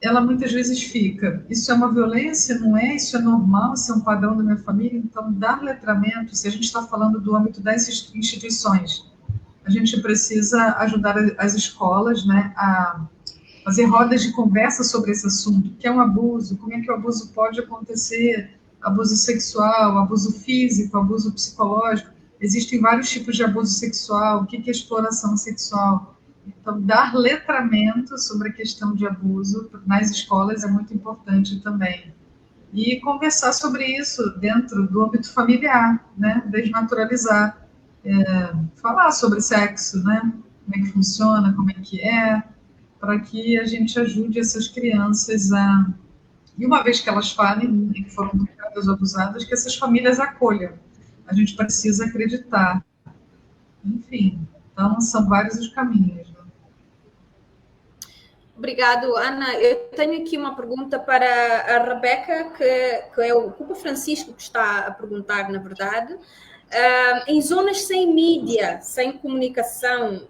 ela muitas vezes fica, isso é uma violência, não é? Isso é normal, isso é um padrão da minha família? Então, dar letramento, se a gente está falando do âmbito das instituições, a gente precisa ajudar as escolas, né, a fazer rodas de conversa sobre esse assunto, que é um abuso, como é que o abuso pode acontecer, abuso sexual, abuso físico, abuso psicológico, existem vários tipos de abuso sexual, o que é exploração sexual. Então, dar letramento sobre a questão de abuso nas escolas é muito importante também. E conversar sobre isso dentro do âmbito familiar, né? Desnaturalizar, falar sobre sexo, né? Como é que funciona, como é que é, para que a gente ajude essas crianças a... E uma vez que elas falem que foram tocadas ou abusadas, que essas famílias acolham. A gente precisa acreditar. Enfim, então são vários os caminhos. Né? Obrigado, Ana. Eu tenho aqui uma pergunta para a Rebeca, que é o Cuba Francisco que está a perguntar, na verdade. Em zonas sem mídia, sem comunicação,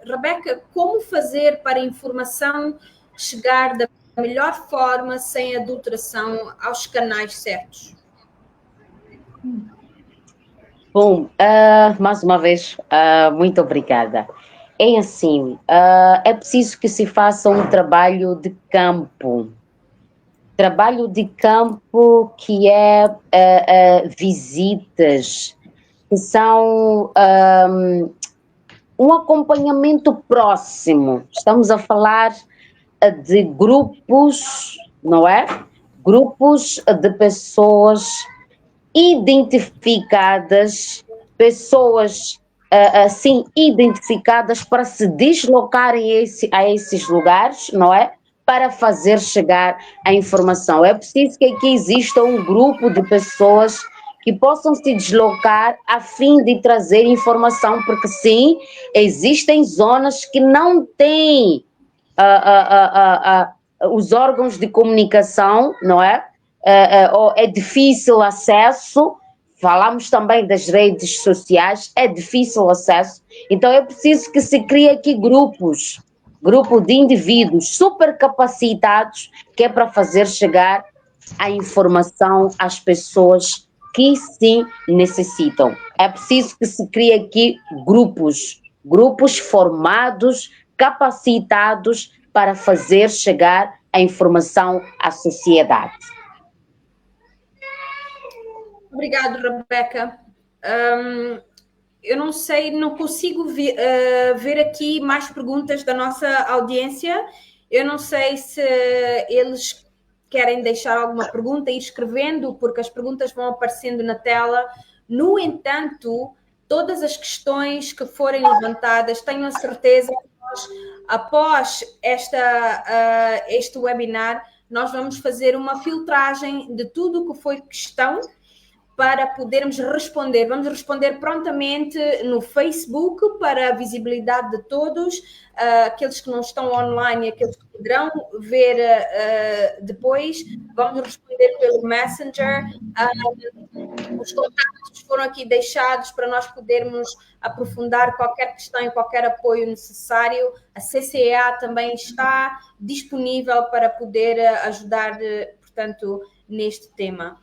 Rebeca, como fazer para a informação chegar da melhor forma, sem adulteração, aos canais certos? Bom, mais uma vez, muito obrigada. É assim, é preciso que se faça um trabalho de campo. Trabalho de campo que é visitas, que são um acompanhamento próximo. Estamos a falar de grupos, não é? Grupos de pessoas identificadas, pessoas assim identificadas para se deslocarem a esses lugares, não é? Para fazer chegar a informação. É preciso que aqui exista um grupo de pessoas que possam se deslocar a fim de trazer informação, porque sim, existem zonas que não têm os órgãos de comunicação, não é? É difícil acesso, falamos também das redes sociais, é difícil acesso, então é preciso que se crie aqui grupo de indivíduos super capacitados, que é para fazer chegar a informação às pessoas que sim necessitam. É preciso que se crie aqui grupos formados, capacitados para fazer chegar a informação à sociedade. Obrigado, Rebeca. Eu não sei, não consigo ver aqui mais perguntas da nossa audiência. Eu não sei se eles querem deixar alguma pergunta, ir escrevendo, porque as perguntas vão aparecendo na tela. No entanto, todas as questões que forem levantadas, tenho a certeza que nós, após este webinar, nós vamos fazer uma filtragem de tudo o que foi questão para podermos responder. Vamos responder prontamente no Facebook para a visibilidade de todos, aqueles que não estão online e aqueles que poderão ver depois. Vamos responder pelo Messenger. Os contatos foram aqui deixados para nós podermos aprofundar qualquer questão e qualquer apoio necessário. A CCEA também está disponível para poder ajudar, portanto, neste tema.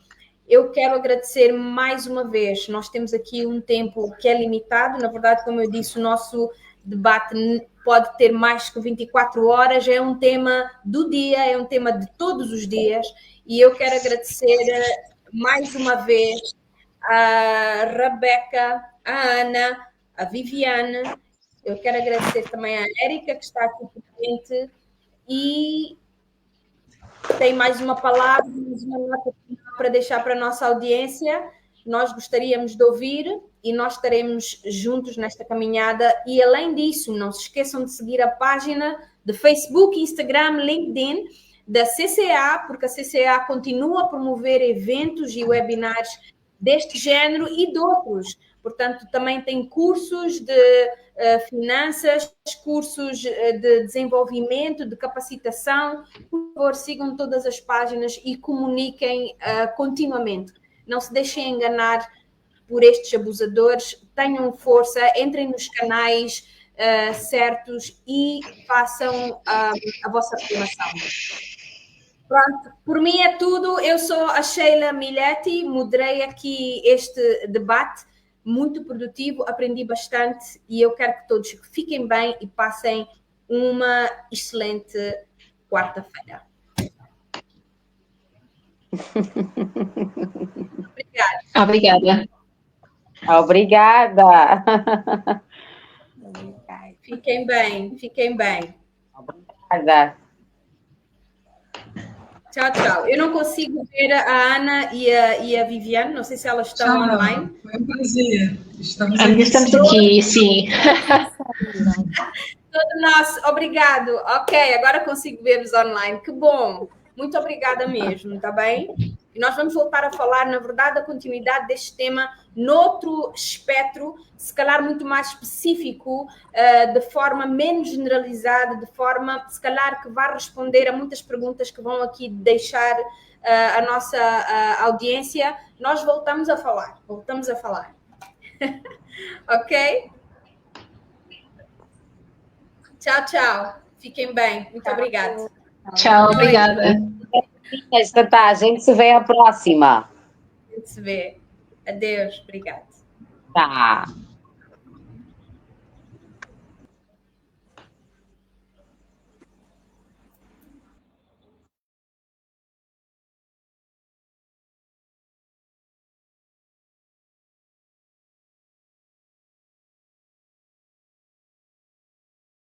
Eu quero agradecer mais uma vez. Nós temos aqui um tempo que é limitado. Na verdade, como eu disse, o nosso debate pode ter mais que 24 horas. É um tema do dia, é um tema de todos os dias. E eu quero agradecer mais uma vez a Rebeca, a Ana, a Viviane. Eu quero agradecer também a Érica, que está aqui presente. E tem mais uma palavra, mais uma nota para deixar para a nossa audiência. Nós gostaríamos de ouvir e nós estaremos juntos nesta caminhada. E, além disso, não se esqueçam de seguir a página de Facebook, Instagram, LinkedIn da CCA, porque a CCA continua a promover eventos e webinars deste género e de outros. Portanto, também tem cursos de finanças, cursos de desenvolvimento, de capacitação. Por favor, sigam todas as páginas e comuniquem continuamente. Não se deixem enganar por estes abusadores. Tenham força, entrem nos canais certos e façam a vossa formação. Pronto, por mim é tudo. Eu sou a Sheila Miletti, moderei aqui este debate muito produtivo, aprendi bastante e eu quero que todos fiquem bem e passem uma excelente quarta-feira. Obrigada. Obrigada. Fiquem bem, fiquem bem. Obrigada. Tchau, tchau. Eu não consigo ver a Ana e a Viviane, não sei se elas estão online. Foi um prazer. Estamos aqui, sim. Todo nosso, obrigado. Ok, agora consigo ver-vos online. Que bom. Muito obrigada mesmo, tá bem? E nós vamos voltar a falar, na verdade, a continuidade deste tema noutro espectro, se calhar muito mais específico, de forma menos generalizada, de forma, se calhar, que vai responder a muitas perguntas que vão aqui deixar a nossa audiência. Nós voltamos a falar. Ok? Tchau, tchau. Fiquem bem. Muito obrigada. Tchau, obrigada. Tá, a gente se vê a próxima. A gente se vê. Adeus. Obrigada. Tá.